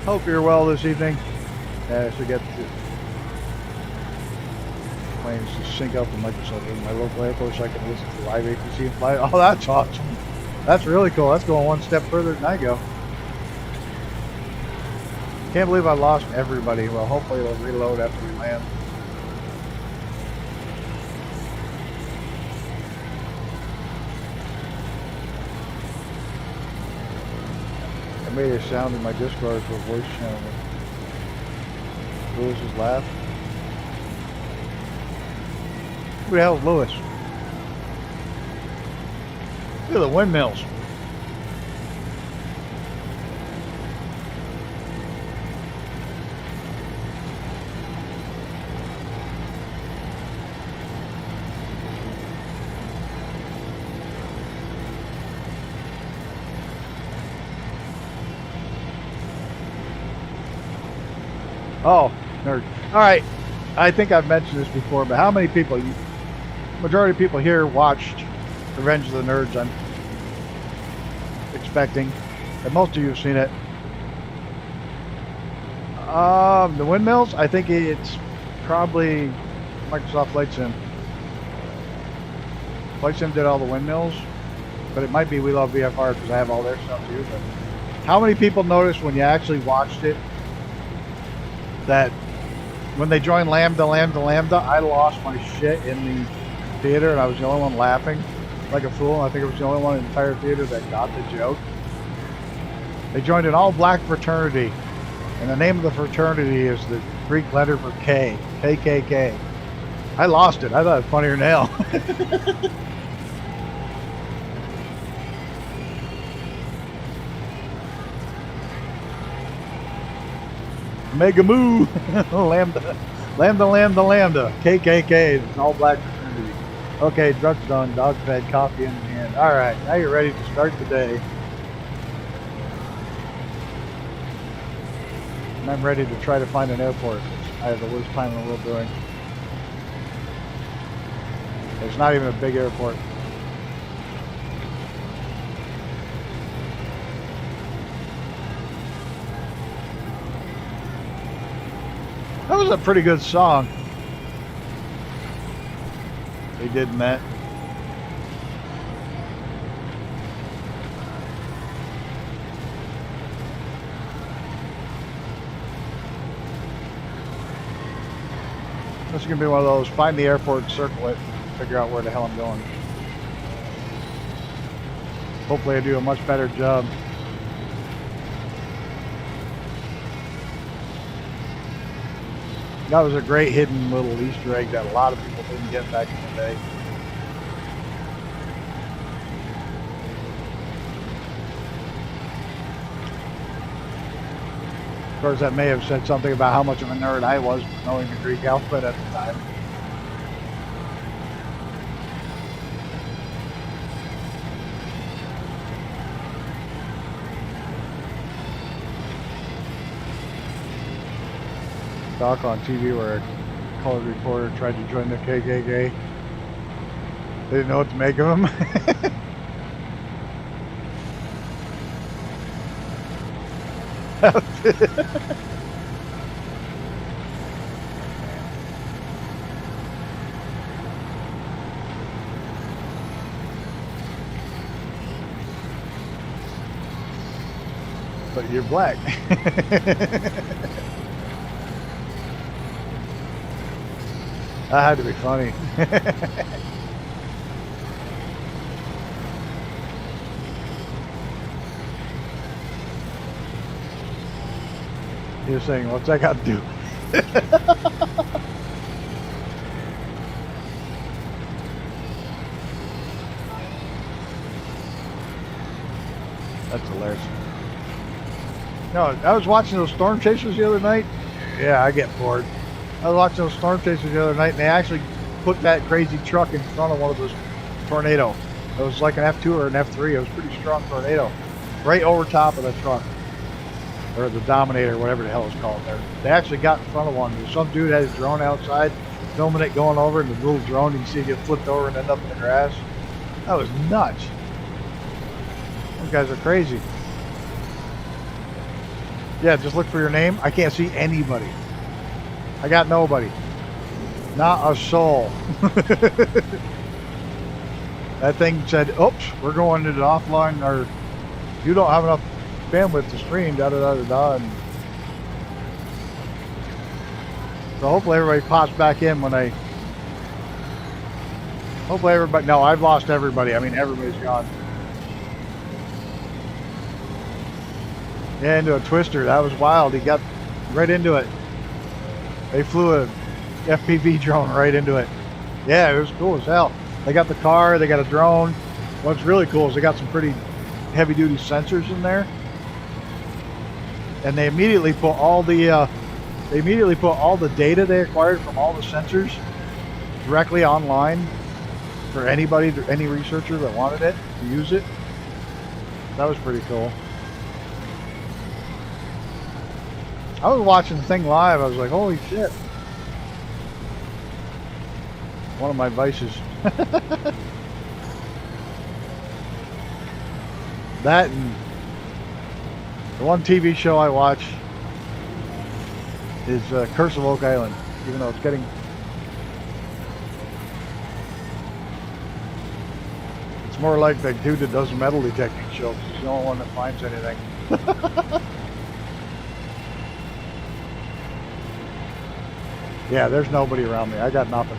Speaker 2: Hope you're well this evening. I should get the planes to sync up with Microsoft in my local airport so I can listen to live APC and fly. Oh, that's awesome. That's really cool. That's going one step further than I go. Can't believe I lost everybody. Well, hopefully it'll reload after we land. I made a sound in my Discord for voice channel. Lewis's laugh. Who the hell is Lewis? Look at the windmills. Oh, nerd. All right. I think I've mentioned this before, but how many people, majority of people here watched Revenge of the Nerds, I'm expecting. And most of you have seen it. The windmills, I think it's probably Microsoft Flight Sim. Flight Sim did all the windmills, but it might be We Love VFR because I have all their stuff too. But how many people noticed when you actually watched it that when they joined Lambda, I lost my shit in the theater and I was the only one laughing like a fool. I think I was the only one in the entire theater that got the joke. They joined an all-black fraternity, and the name of the fraternity is the Greek letter for K, KKK. I lost it. I thought it was funnier than hell. Mega Moo, Lambda, KKK, it's an all black fraternity. Okay, drugs done, dog fed, coffee in hand. All right, now you're ready to start the day. And I'm ready to try to find an airport. I have the worst time in the world doing. It's not even a big airport. That was a pretty good song they did in that. This is going to be one of those, find the airport, circle it, figure out where the hell I'm going. Hopefully I do a much better job. That was a great hidden little Easter egg that a lot of people didn't get back in the day. Of course, that may have said something about how much of a nerd I was for knowing the Greek alphabet at the time. Doc on TV where a colored reporter tried to join the KKK. They didn't know what to make of him. about. But you're black. That had to be funny. You're saying, what's that got to do? That's hilarious. No, I was watching those storm chasers the other night. Yeah, I get bored. I was watching those storm chasers the other night, and they actually put that crazy truck in front of one of those tornadoes. It was like an F2 or an F3. It was a pretty strong tornado. Right over top of the truck. Or the Dominator, whatever the hell it's called there. They actually got in front of one. Some dude had his drone outside, filming it going over, and the little drone, you can see it get flipped over and end up in the grass. That was nuts. Those guys are crazy. Yeah, just look for your name. I can't see anybody. I got nobody. Not a soul. That thing said, oops, we're going to the offline, or you don't have enough bandwidth to stream, da da da da da. And so hopefully everybody pops back in when I. Hopefully everybody. No, I've lost everybody. I mean, everybody's gone. Yeah, into a twister. That was wild. He got right into it. They flew a FPV drone right into it. Yeah, it was cool as hell. They got the car. They got a drone. What's really cool is they got some pretty heavy-duty sensors in there. And they immediately put all the data they acquired from all the sensors directly online for anybody, any researcher that wanted it to use it. That was pretty cool. I was watching the thing live. I was like, holy shit. One of my vices. That and the one TV show I watch is Curse of Oak Island, even though it's getting... It's more like the dude that does the metal detecting show, because he's the only one that finds anything. Yeah, there's nobody around me. I got nothing.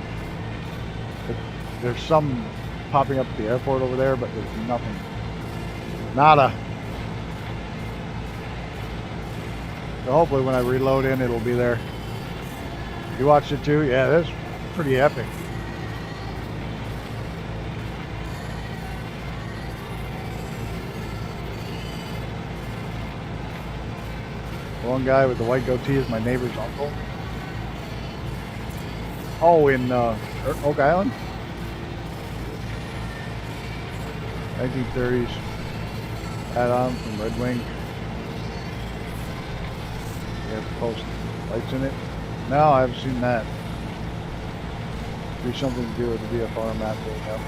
Speaker 2: There's some popping up at the airport over there, but there's nothing. Nada. So hopefully when I reload in, it'll be there. You watched it too? Yeah, that's pretty epic. The one guy with the white goatee is my neighbor's uncle. Oh, in Oak Island? 1930s. Add-on from Red Wing. You have post lights in it. No, I haven't seen that. Be something to do with the VFR map. Yep.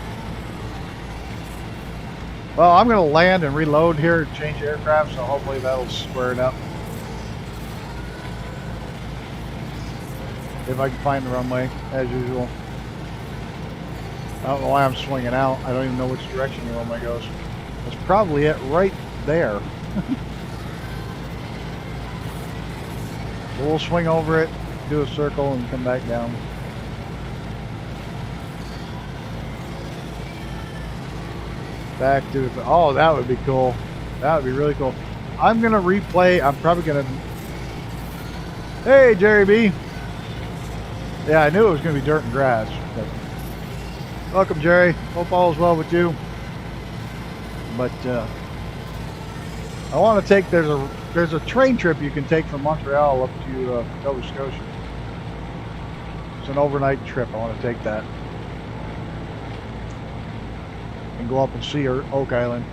Speaker 2: Well, I'm going to land and reload here and change aircraft, so hopefully that'll square it up. If I can find the runway, as usual. I don't know why I'm swinging out. I don't even know which direction the runway goes. That's probably it right there. So we'll swing over it, do a circle, and come back down. Back to the... Oh, that would be cool. That would be really cool. I'm going to replay... I'm probably going to... Hey, Jerry B. Yeah, I knew it was going to be dirt and grass. But... Welcome, Jerry. Hope all is well with you. But I want to take... There's a train trip you can take from Montreal up to Nova Scotia. It's an overnight trip. I want to take that. And go up and see Oak Island.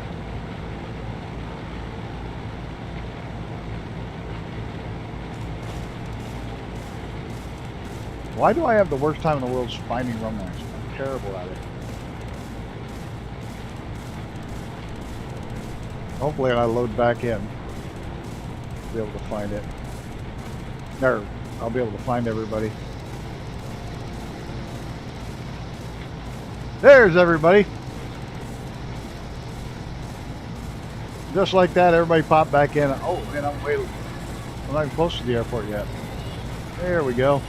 Speaker 2: Why do I have the worst time in the world finding runways? I'm terrible at it. Hopefully I load back in. be able to find it. Or I'll be able to find everybody. There's everybody. Just like that, everybody popped back in. Oh man, I'm not even close to the airport yet. There we go.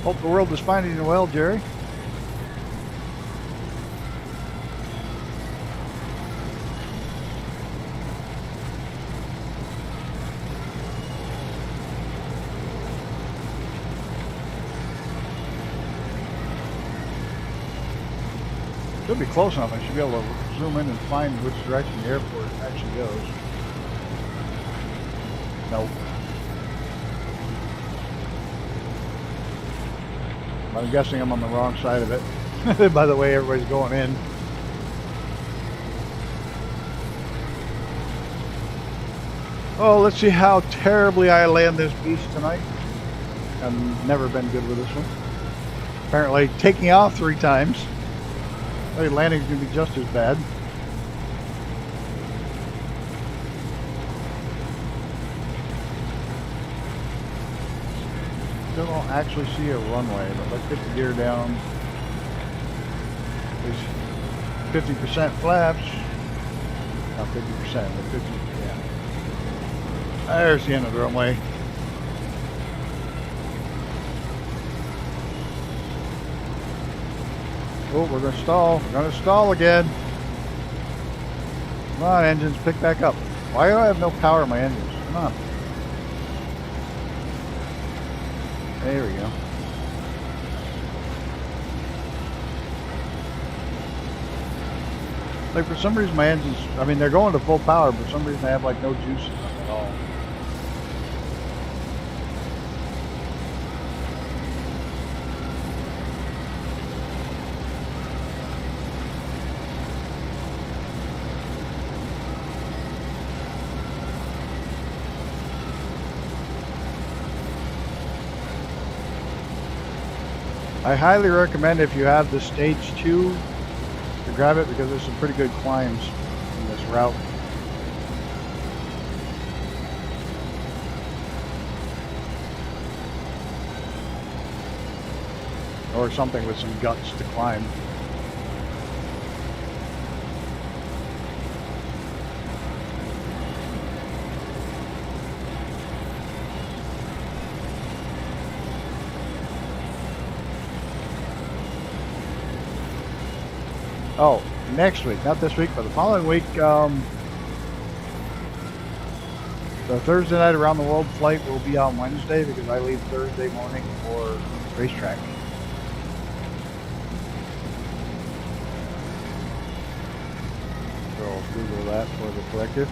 Speaker 2: Hope the world is finding you well, Jerry. Should be close enough. I should be able to zoom in and find which direction the airport actually goes. Nope. I'm guessing I'm on the wrong side of it. By the way, everybody's going in. Oh, let's see how terribly I land this beast tonight. I've never been good with this one. Apparently, taking off 3 times. Maybe landing's gonna be just as bad. Still don't actually see a runway, but let's get the gear down. There's 50% flaps. Not 50%, but 50, yeah. There's the end of the runway. Oh, we're going to stall. We're going to stall again. Come on, engines, pick back up. Why do I have no power in my engines? Come on. There we go. Like, for some reason my engines, I mean, they're going to full power, but for some reason I have, like, no juice in them at all. I highly recommend, if you have the stage 2, to grab it, because there's some pretty good climbs in this route. Or something with some guts to climb. Oh, next week, not this week, but the following week, the Thursday night around the world flight will be on Wednesday, because I leave Thursday morning for racetrack. So I'll Google that for the collective.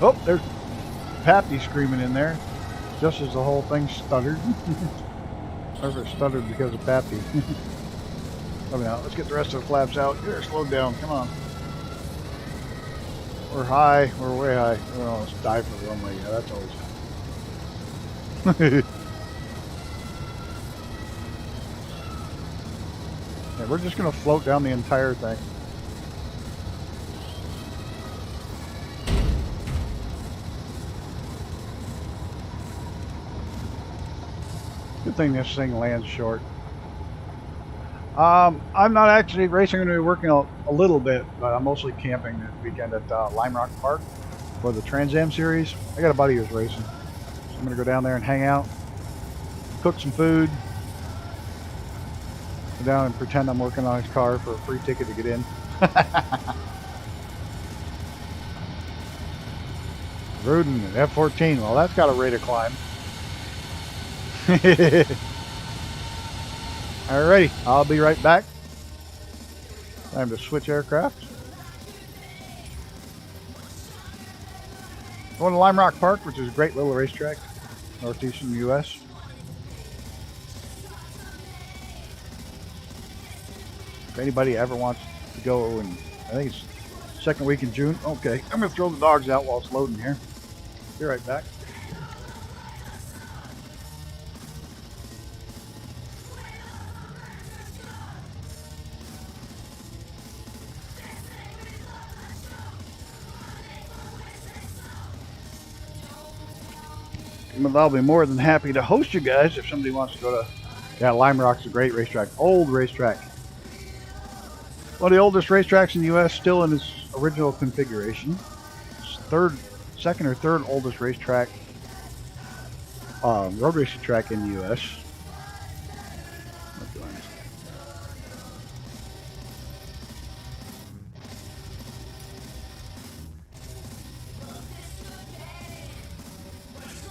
Speaker 2: Oh, there's Pappy screaming in there. Just as the whole thing stuttered. Or if it stuttered because of Pappy. Coming out. Let's get the rest of the flaps out. Here, slow down. Come on. We're high. We're way high. Oh, let's dive for the runway. Yeah, that's always yeah, we're just going to float down the entire thing. Good thing this thing lands short. I'm not actually racing. I'm going to be working a little bit, but I'm mostly camping this weekend at Lime Rock Park for the Trans Am series. I got a buddy who's racing, so I'm going to go down there and hang out, cook some food, go down and pretend I'm working on his car for a free ticket to get in. Rudin at F14. Well, that's got a rate of climb. Alrighty, I'll be right back. Time to switch aircraft. Going to Lime Rock Park, which is a great little racetrack, northeastern U.S. If anybody ever wants to go, and I think it's second week in June. Okay, I'm going to throw the dogs out while it's loading here. Be right back. I'll be more than happy to host you guys if somebody wants to go to. Yeah, Lime Rock's a great racetrack. Old racetrack. One of the oldest racetracks in the U.S. still in its original configuration. It's second or third oldest racetrack, road racing track in the U.S.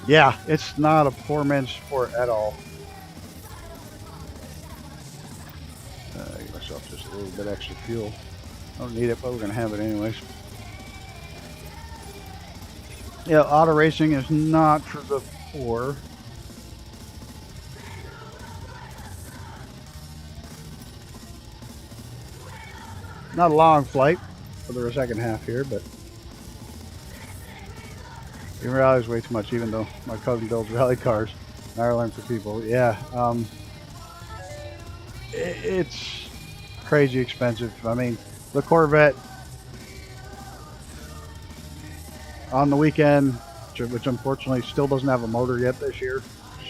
Speaker 2: Yeah, it's not a poor man's sport at all. Give myself just a little bit extra fuel. I don't need it, but we're going to have it anyways. Yeah, auto racing is not for the poor. Not a long flight for the second half here, but even rally is way too much, even though my cousin builds rally cars in Ireland for people. Yeah, it's crazy expensive. I mean, the Corvette on the weekend, which unfortunately still doesn't have a motor yet this year.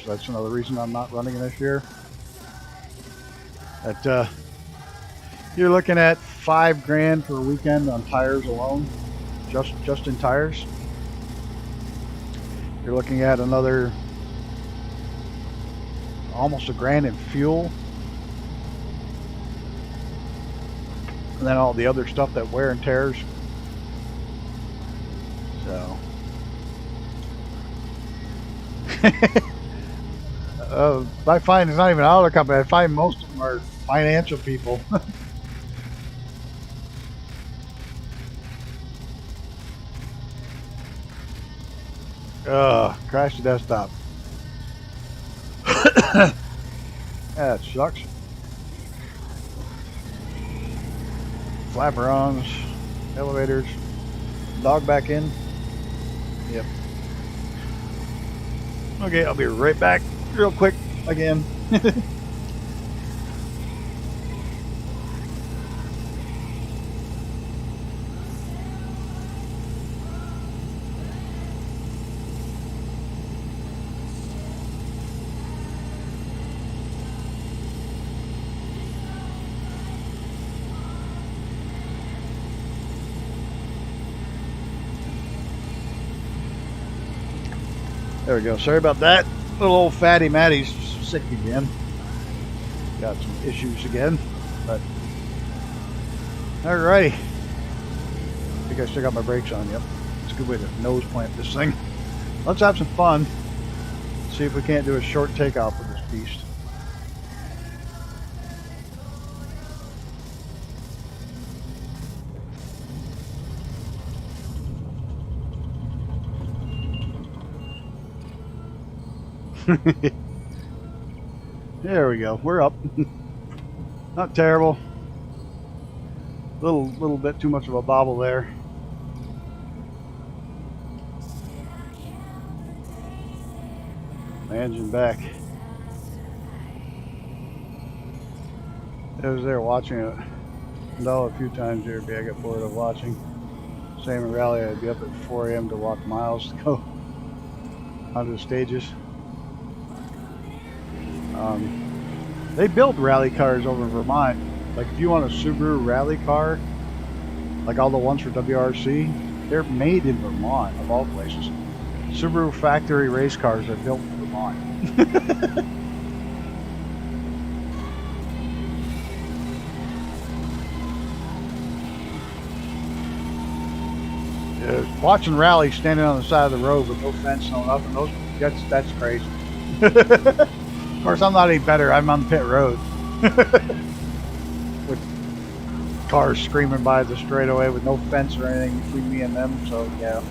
Speaker 2: So that's another reason I'm not running this year. But you're looking at $5,000 for a weekend on tires alone, just in tires. You're looking at another almost $1,000 in fuel, and then all the other stuff that wear and tears. So I find it's not even an auto company. I find most of them are financial people. Crash the desktop. That sucks. Flaperons, elevators, dog back in. Yep. Okay, I'll be right back real quick again. There we go. Sorry about that. Little old fatty Matty's sick again. Got some issues again. But alrighty. I think I still got my brakes on. Yep. It's a good way to nose plant this thing. Let's have some fun. See if we can't do a short takeoff with this beast. There we go. We're up. Not terrible. Little bit too much of a bobble there. My engine back. I was there watching it. No, a few times here. I got bored of watching. Same in rally. I'd be up at 4 a.m. to walk miles to go onto the stages. They build rally cars over in Vermont. Like if you want a Subaru rally car, like all the ones for WRC, they're made in Vermont of all places. Subaru factory race cars are built in Vermont. Watching rally standing on the side of the road with no fence, no nothing, that's crazy. Of course, I'm not any better. I'm on pit road. With cars screaming by the straightaway with no fence or anything between me and them, so yeah.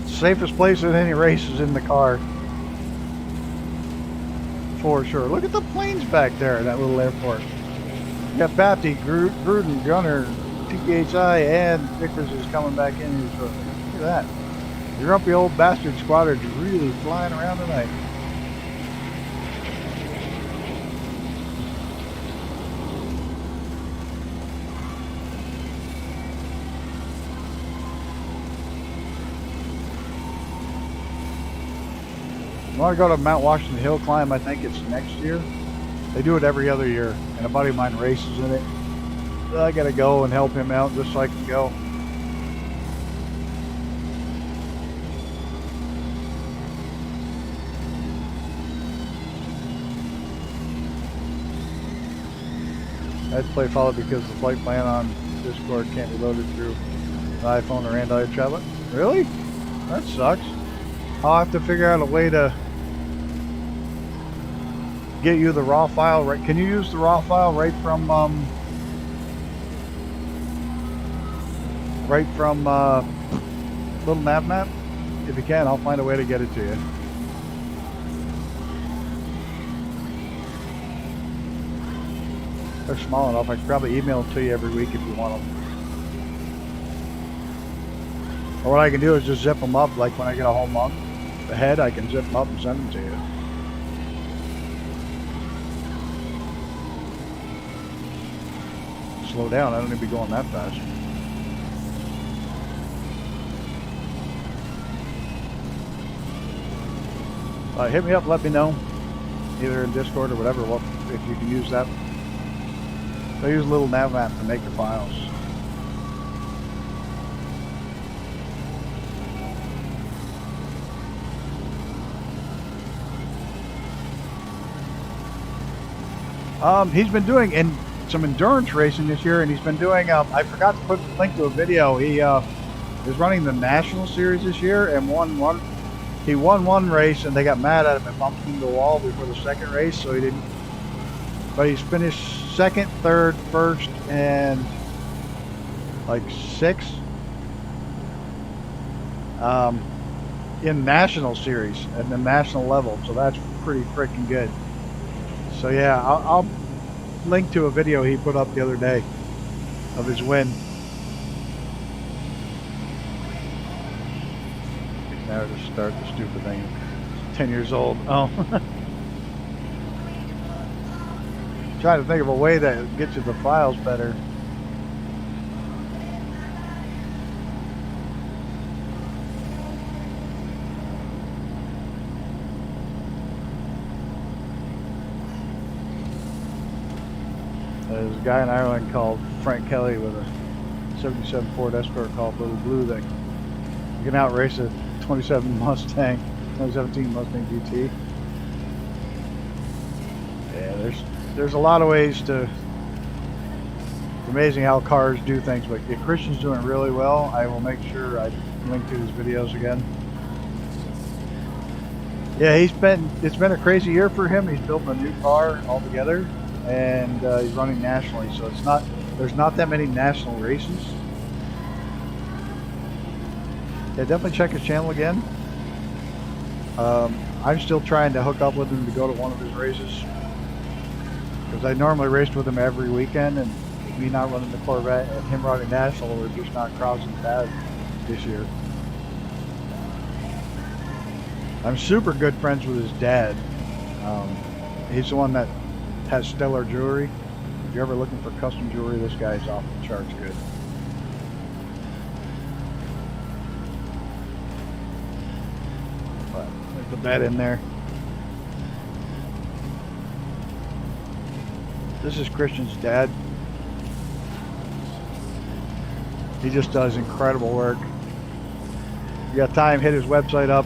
Speaker 2: Safest place in any race is in the car. For sure. Look at the planes back there in that little airport. You got Bapty, Gruden, Gunner, TPHI, and Vickers is coming back in here shortly. Look at that. The grumpy old bastard squadron's really flying around tonight. I want to go to Mount Washington Hill climb. I think it's next year. They do it every other year, and a buddy of mine races in it. So I gotta go and help him out just so I can go. I'd play follow because the flight plan on Discord can't be loaded through an iPhone or Android tablet. Really? That sucks. I'll have to figure out a way to get you the raw file. Right? Can you use the raw file right from Little Nav Map? If you can, I'll find a way to get it to you. They're small enough. I could probably email them to you every week if you want them. Or what I can do is just zip them up, like when I get a whole month ahead, I can zip them up and send them to you. Slow down, I don't need to be going that fast. Hit me up, let me know, either in Discord or whatever, if you can use that. I use a little nav map to make the files. He's been doing some endurance racing this year, and he's been doing, I forgot to put a link to a video. He is running the National Series this year and he won one race, and they got mad at him and bumped him into the wall before the second race, so he didn't. But he's finished second, third, first, and like sixth in National Series at the national level, so that's pretty freaking good. So yeah, I'll link to a video he put up the other day of his win. Now to start the stupid thing. 10 years old. Oh. Trying to think of a way that gets you the files better. There's a guy in Ireland called Frank Kelly with a 77 Ford Escort called Little Blue that you can outrace a 2017 Mustang GT. Yeah, there's a lot of ways to. It's amazing how cars do things, but if Christian's doing really well, I will make sure I link to his videos again. Yeah, it's been a crazy year for him. He's built a new car altogether, and he's running nationally. So there's not that many national races. Yeah, definitely check his channel again. I'm still trying to hook up with him to go to one of his races, because I normally raced with him every weekend, and me not running the Corvette and him running national, we're just not crossing paths this year. I'm super good friends with his dad. He's the one that has stellar jewelry. If you're ever looking for custom jewelry, this guy's off the charts good. Put that in there. This is Christian's dad. He just does incredible work. If you got time, hit his website up.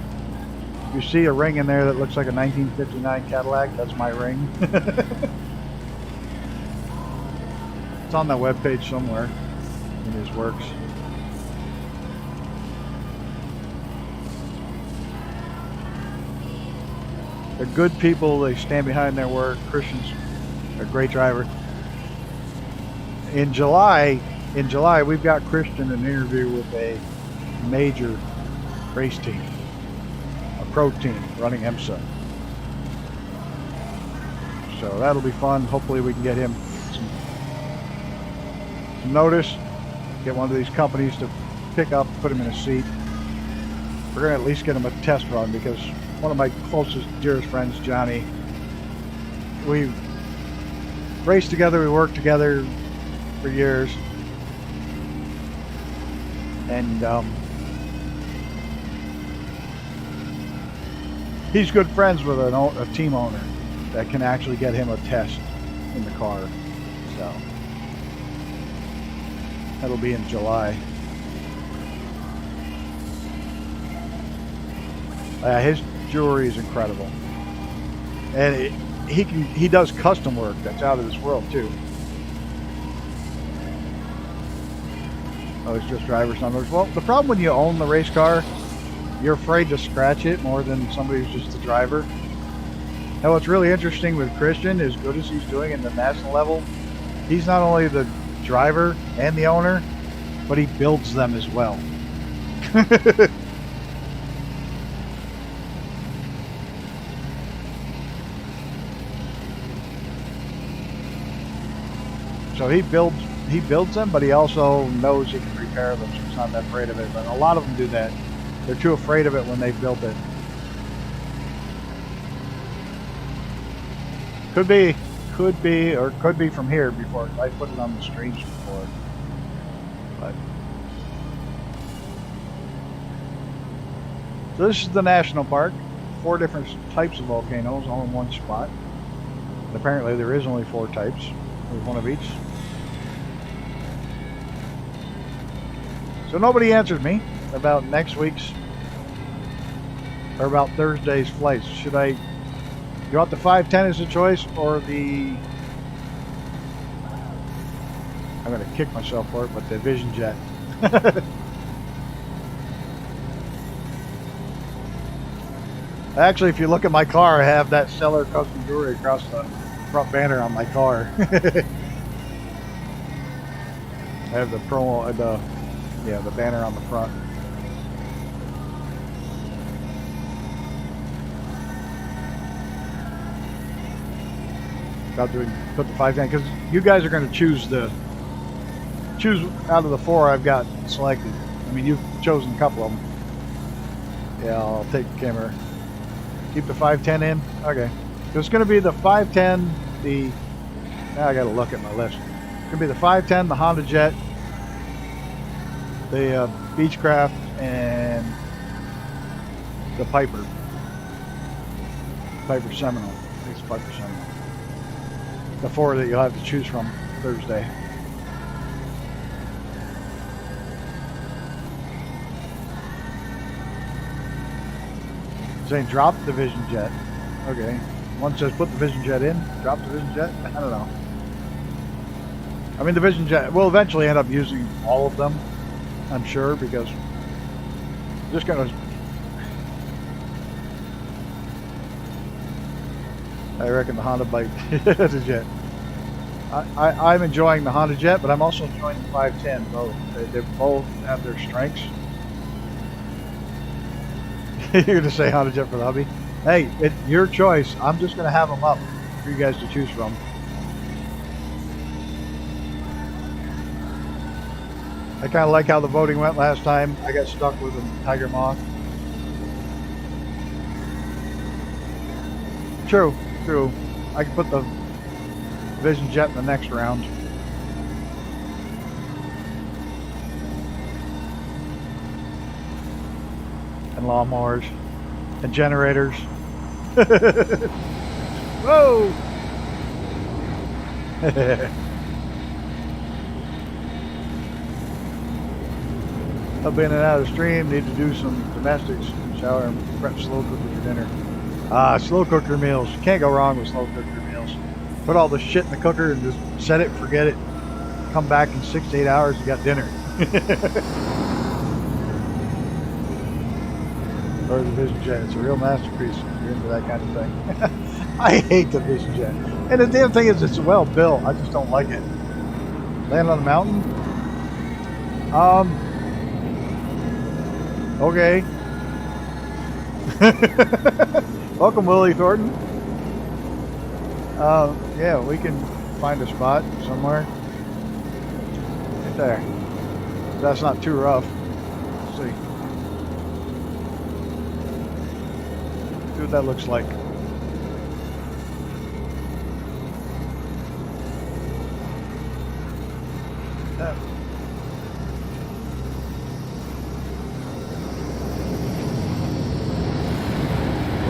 Speaker 2: If you see a ring in there that looks like a 1959 Cadillac, that's my ring. It's on that webpage somewhere in his works. They're good people. They stand behind their work. Christian's a great driver. In July, we've got Christian an interview with a major race team, a pro team running IMSA. So that'll be fun. Hopefully we can get him some notice, get one of these companies to pick up, put him in a seat. We're going to at least get him a test run, because one of my closest, dearest friends, Johnny, we raced together, we worked together for years, and he's good friends with a team owner that can actually get him a test in the car. So that'll be in July. His jewelry is incredible, and he does custom work that's out of this world too. Oh, it's just driver's numbers. Well, the problem when you own the race car, you're afraid to scratch it more than somebody who's just the driver. Now, what's really interesting with Christian, as good as he's doing in the national level, he's not only the driver and the owner, but he builds them as well. So he builds them, but he also knows he can repair them, so he's not that afraid of it. But a lot of them do that. They're too afraid of it when they've built it. Could be from here before. I put it on the streams before. But so this is the national park. 4 different types of volcanoes all in one spot. And apparently there is only 4 types. There's one of each. So nobody answered me about next week's or about Thursday's flights. Should I? You want the 510 as a choice or the? I'm going to kick myself for it, but the Vision Jet. Actually, if you look at my car, I have that Stellar custom jewelry across the front banner on my car. I have the promo, the banner on the front. About to put the 510 because you guys are going to choose out of the 4 I've got selected. I mean, you've chosen a couple of them. Yeah, I'll take the camera. Keep the 510 in. Okay. So it's going to be the 510. Now I got to look at my list. It's going to be the 510, the Honda Jet, the Beechcraft, and the Piper Seminole. I think it's Piper Seminole. The 4 that you'll have to choose from Thursday. Saying drop the Vision Jet. Okay. One says put the Vision Jet in, drop the Vision Jet. I don't know. I mean, the Vision Jet, we'll eventually end up using all of them, I'm sure, because I'm just going to. I reckon the Honda bite the Jet. I'm enjoying the Honda Jet, but I'm also enjoying the 510 both. They both have their strengths. You're going to say Honda Jet for the hubby? Hey, it's your choice. I'm just going to have them up for you guys to choose from. I kind of like how the voting went last time. I got stuck with a Tiger Moth. True. I can put the Vision Jet in the next round. And lawnmowers. And generators. Whoa! I've been in and out of the stream. Need to do some domestics. Shower and prep slow cooker for dinner. Slow cooker meals. You can't go wrong with slow cooker meals. Put all the shit in the cooker and just set it, forget it. Come back in 6 to 8 hours, you got dinner. Or the Vision Jet. It's a real masterpiece if you're into that kind of thing. I hate the Vision Jet. And the damn thing is, it's well built. I just don't like it. Land on a mountain? Okay. Welcome, Willie Thornton. Yeah, we can find a spot somewhere. Right there. That's not too rough. Let's see. See what that looks like.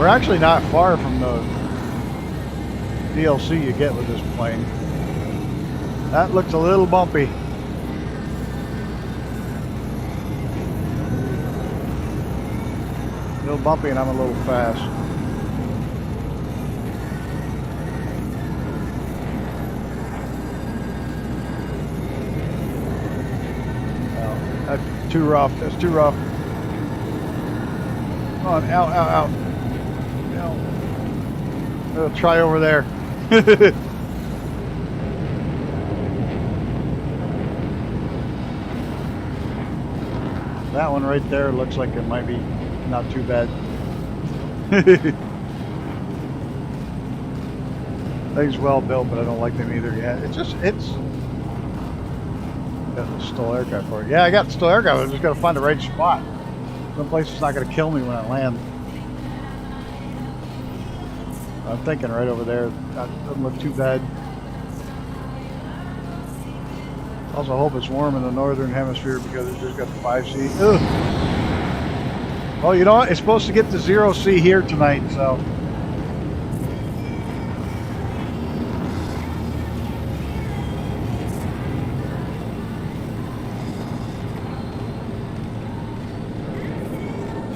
Speaker 2: We're actually not far from the DLC you get with this plane. That looks a little bumpy. A little bumpy and I'm a little fast. Oh, that's too rough. That's too rough. Come on, out, out, out. I'll try over there. That one right there looks like it might be not too bad. Things well built, but I don't like them either. Yeah, it's got the stole aircraft for it. Yeah, I got the stole aircraft. I just got to find the right spot. Someplace it's not going to kill me when I land. I'm thinking right over there. That doesn't look too bad. Also hope it's warm in the northern hemisphere because it's just got the 5C. Ugh. Oh, you know what? It's supposed to get to 0C here tonight, so.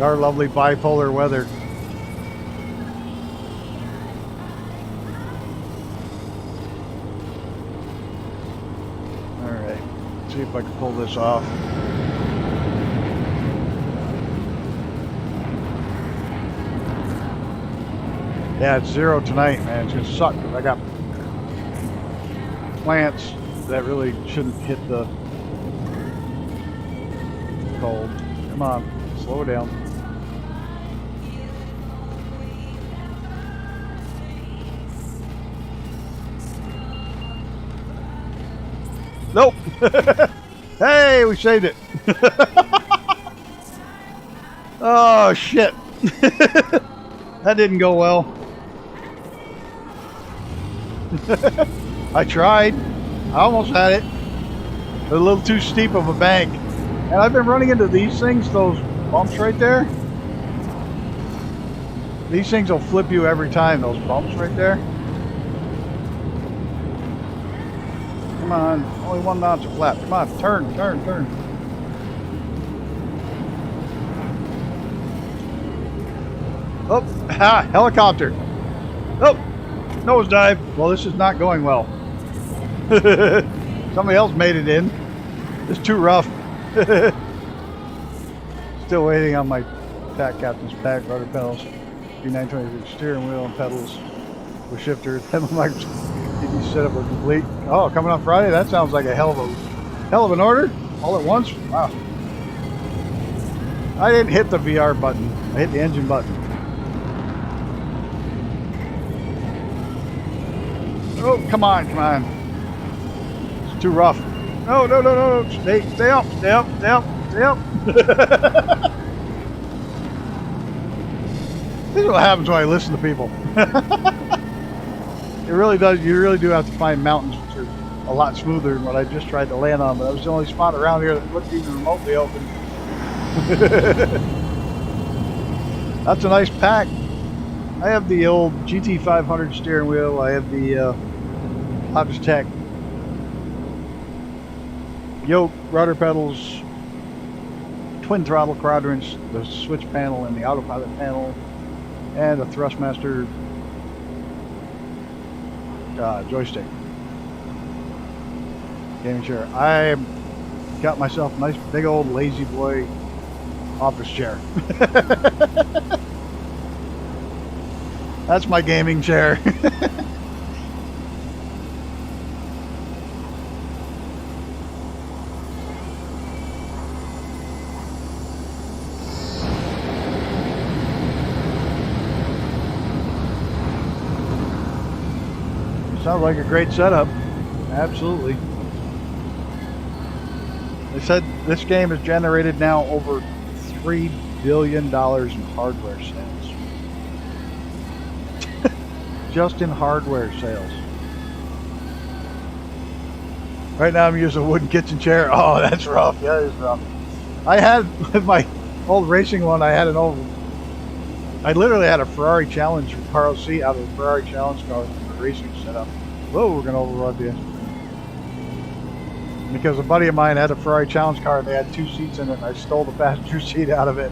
Speaker 2: Our lovely bipolar weather. See if I can pull this off. Yeah, it's 0 tonight, man. It's gonna suck because I got plants that really shouldn't hit the cold. Come on, slow down. Nope. Hey, we saved it. Oh, shit. That didn't go well. I tried. I almost had it. A little too steep of a bank. And I've been running into these things, those bumps right there. These things will flip you every time, those bumps right there. Come on, only 1 notch of flap. Come on, turn, turn, turn. Oh, ha, helicopter. Oh, nosedive. Well, this is not going well. Somebody else made it in. It's too rough. Still waiting on my pack captain's pack, rudder pedals, D926 steering wheel and pedals with shifter. Then my TV setup was complete. Oh, coming on Friday? That sounds like a hell of an order. All at once? Wow. I didn't hit the VR button. I hit the engine button. Oh, come on, come on. It's too rough. No, no, no, no, no. Stay up, stay up, stay up, stay up. This is what happens when I listen to people. It really does. You really do have to find mountains which are a lot smoother than what I just tried to land on. But that was the only spot around here that looked even remotely open. That's a nice pack. I have the old GT500 steering wheel. I have the Logitech yoke, rudder pedals, twin throttle quadrants, the switch panel and the autopilot panel, and a Thrustmaster joystick. Gaming chair. I got myself a nice big old lazy boy office chair. That's my gaming chair. Sounds like a great setup. Absolutely. They said this game has generated now over $3 billion in hardware sales. Just in hardware sales. Right now I'm using a wooden kitchen chair. Oh, that's rough. Yeah, it's rough. I had, with my old racing one, I had an old I literally had a Ferrari Challenge car seat out of the Ferrari Challenge car with the racing setup. Whoa, we're gonna overrun this. Because a buddy of mine had a Ferrari Challenge car and they had 2 seats in it, and I stole the passenger seat out of it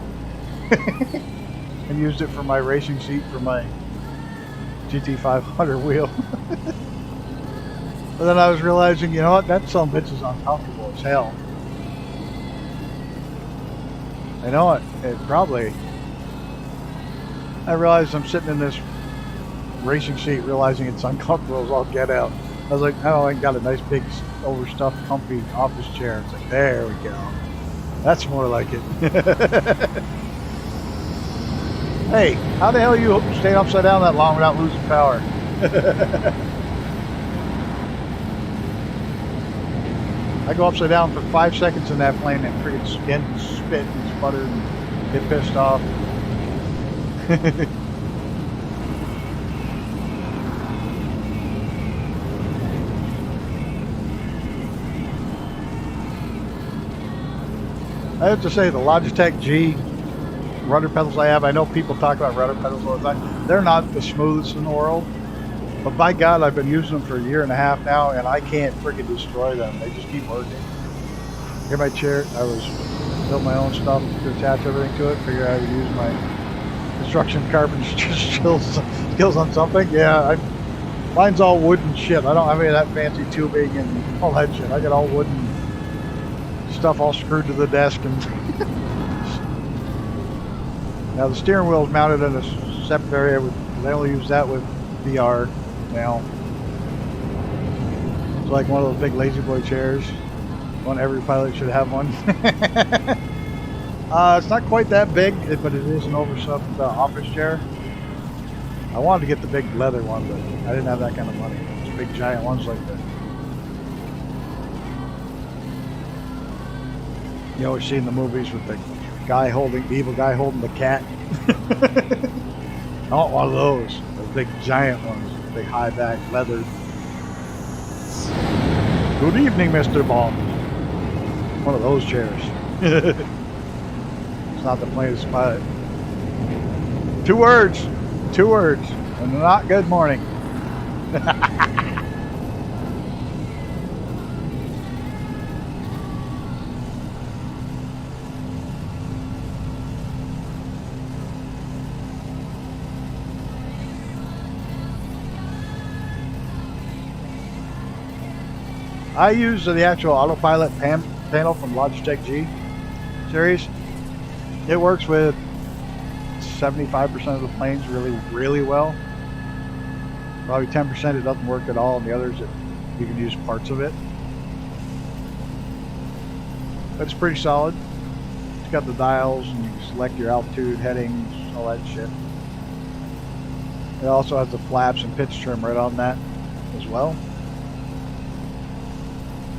Speaker 2: and used it for my racing seat for my GT500 wheel. But then I was realizing, you know what, that son of a bitch is uncomfortable as hell. I know it probably. I realized I'm sitting in this racing seat realizing it's uncomfortable as all get out. I was like, oh, I got a nice big overstuffed comfy office chair. It's like, there we go. That's more like it. Hey, how the hell are you staying upside down that long without losing power? I go upside down for 5 seconds in that plane and freaking spit and sputter and get pissed off. I have to say, the Logitech G rudder pedals I have, I know people talk about rudder pedals all the time. They're not the smoothest in the world, but by God, I've been using them for a year and a half now, and I can't freaking destroy them. They just keep working. Here, my chair, I was building my own stuff to attach everything to it, figure I would use my construction carpentry skills on something. Yeah, mine's all wooden shit. I don't have any of that fancy tubing and all that shit. I got all wooden stuff all screwed to the desk. And now the steering wheel is mounted in a separate area. They only use that with VR now. It's like one of those big lazy boy chairs. One every pilot should have one. It's not quite that big, but it is an overstuffed office chair. I wanted to get the big leather one, but I didn't have that kind of money. Those big giant ones like that. You always see in the movies with the guy holding, the evil guy holding the cat. I want one of those big giant ones, big high back leather. Good evening, Mr. Bond. One of those chairs. It's not the plainest pilot. 2 words, and not good morning. I use the actual autopilot panel from Logitech G series. It works with 75% of the planes really well. Probably 10% it doesn't work at all, and the others you can use parts of it. But it's pretty solid. It's got the dials, and you can select your altitude, headings, all that shit. It also has the flaps and pitch trim right on that as well.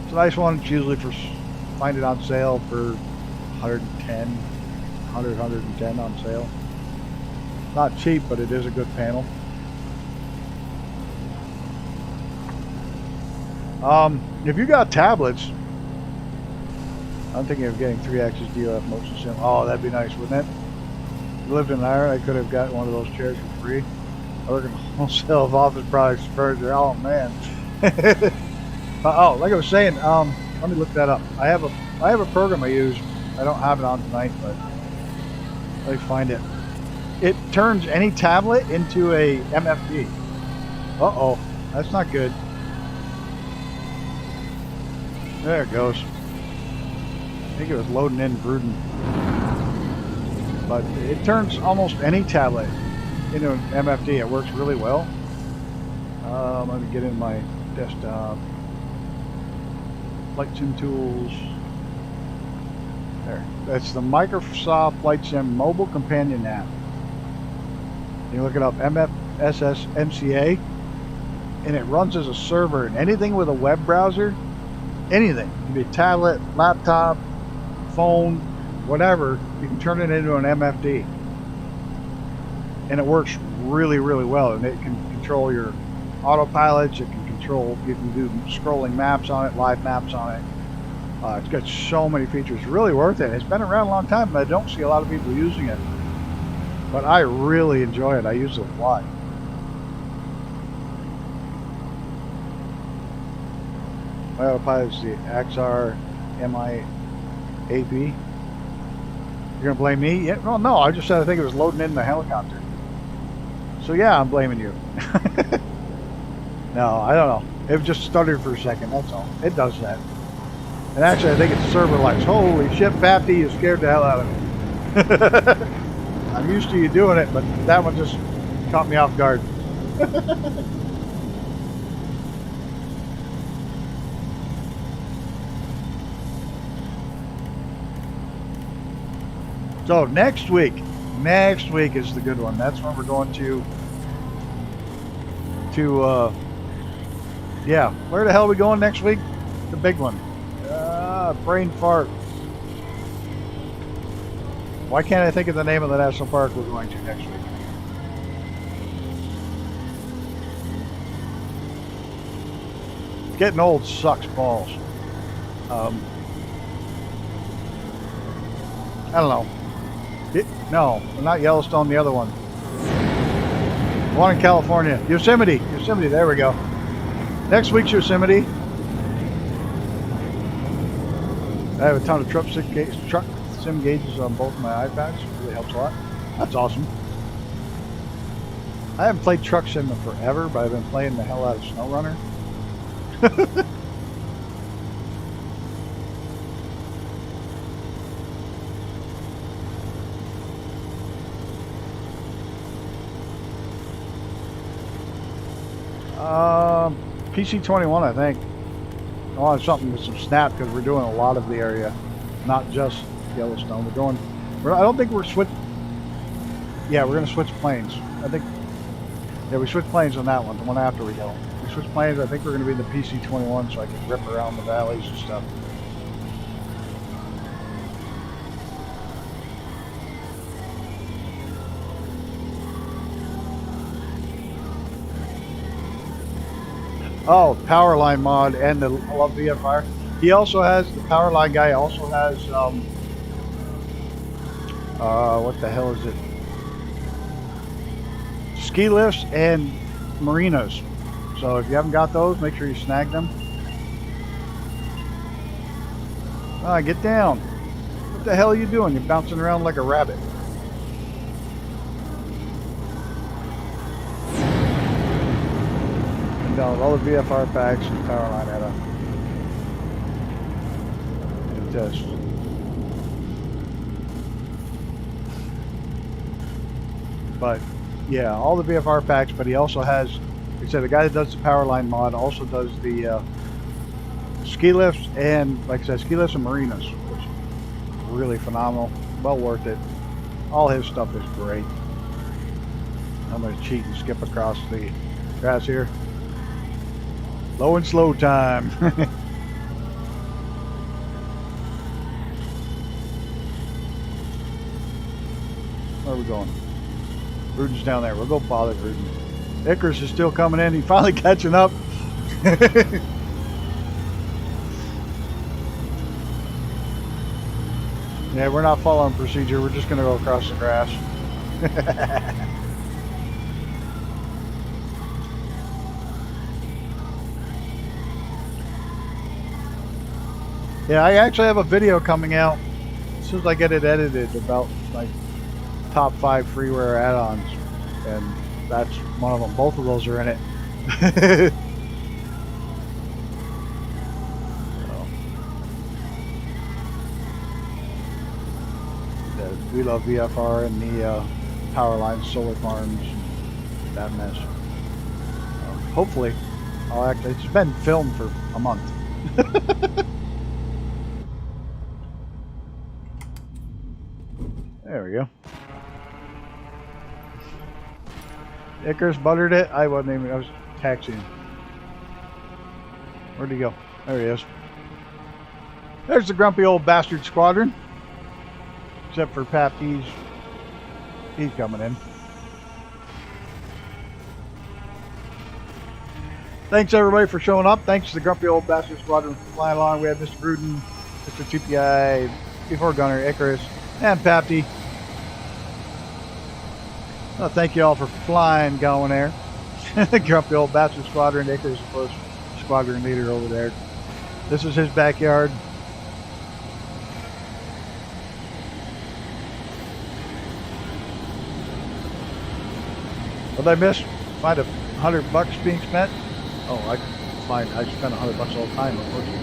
Speaker 2: It's a nice one. It's usually find it on sale for 110 on sale. Not cheap, but it is a good panel. If you got tablets, I'm thinking of getting 3-axis DOF motion sim. Oh, that'd be nice, wouldn't it? If I lived in Ireland, I could have got one of those chairs for free. I work in wholesale of office products furniture. Oh man. Oh, like I was saying, let me look that up. I have a program I use. I don't have it on tonight, but let me find it. It turns any tablet into a MFD. Uh-oh, that's not good. There it goes. I think it was loading in Gruden. But it turns almost any tablet into an MFD. It works really well. Let me get in my desktop. Flight Sim Tools. There. That's the Microsoft Flight Sim Mobile Companion app. You look it up, MFSS-MCA, and it runs as a server. And anything with a web browser, anything, it can be a tablet, laptop, phone, whatever, you can turn it into an MFD. And it works really well. And it can control your autopilots. It can control, you can do scrolling maps on it, live maps on it. It's got so many features. Really worth it. It's been around a long time, but I don't see a lot of people using it. But I really enjoy it. I use it a lot. My autopilot is the XR MIAB. You're gonna blame me? Yeah, well, no, I just said I think it was loading in the helicopter. So yeah, I'm blaming you. No, I don't know. It just stuttered for a second, that's all. It does that. And actually, I think it's server lights. Holy shit, Pappy, you scared the hell out of me. I'm used to you doing it, but that one just caught me off guard. So next week is the good one. That's when we're going to yeah, where the hell are we going next week? The big one. Brain fart. Why can't I think of the name of the national park we're going to next week? Getting old sucks balls. I don't know. No, not Yellowstone, the other one. The one in California. Yosemite, there we go. Next week's Yosemite. I have a ton of truck sim gauges on both my iPads. It really helps a lot. That's awesome. I haven't played truck sim in forever, but I've been playing the hell out of SnowRunner. PC21, I think. I want something with some snap because we're doing a lot of the area, not just Yellowstone. I don't think we're switch. Yeah, we're gonna switch planes. I think. Yeah, we switch planes on that one. The one after we go. We switch planes. I think we're gonna be in the PC21, so I can rip around the valleys and stuff. Oh, Powerline mod and the Love VFR. He also has, the Powerline guy also has, what the hell is it? Ski lifts and marinas. So if you haven't got those, make sure you snag them. Get down. What the hell are you doing? You're bouncing around like a rabbit. Down all the VFR packs and Powerline at a test. But yeah, all the VFR packs, but he also has, he said the guy that does the Powerline mod also does the ski lifts and, like I said, ski lifts and marinas, which is really phenomenal. Well worth it. All his stuff is great. I'm going to cheat and skip across the grass here. Low and slow time. Where are we going? Ruden's down there. We'll go bother Ruden. Icarus is still coming in. He's finally catching up. Yeah, we're not following procedure. We're just going to go across the grass. Yeah, I actually have a video coming out as soon as I get it edited about like top 5 freeware add-ons, and that's one of them. Both of those are in it. We love VFR and the Powerline solar farms, that mess. Hopefully, it's been filmed for a month. There we go. Icarus buttered it. I wasn't even, I was taxiing. Where'd he go? There he is. There's the grumpy old bastard squadron. Except for Pap, he's coming in. Thanks everybody for showing up. Thanks to the grumpy old bastard squadron for flying along. We have Mr. Gruden, Mr. TPI, Before Gunner, Icarus, and Papty. Well, thank you all for flying going there. Grumpy old bastard squadron. Icarus, of course, squadron leader over there. This is his backyard. What did I miss? Find $100 being spent? Oh, I spend $100 all the time, unfortunately.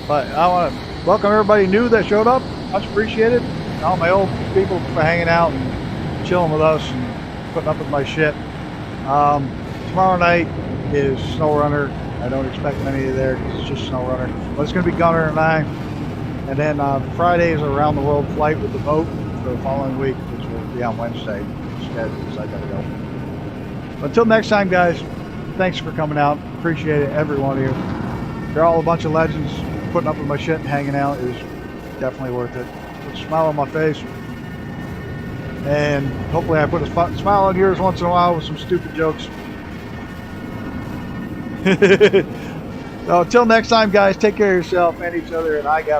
Speaker 2: But I want to welcome everybody new that showed up. Much appreciated. And all my old people for hanging out and chilling with us and putting up with my shit. Tomorrow night is SnowRunner. I don't expect many of you there because it's just SnowRunner. But it's going to be Gunner and I. And then Friday is a around the world flight with the boat for the following week, which will be on Wednesday instead because I got to go. But until next time, guys, thanks for coming out. Appreciate it, every one of you. You're all a bunch of legends. Putting up with my shit and hanging out is definitely worth it. Put a smile on my face. And hopefully I put a smile on yours once in a while with some stupid jokes. So until next time, guys, take care of yourself and each other, and I got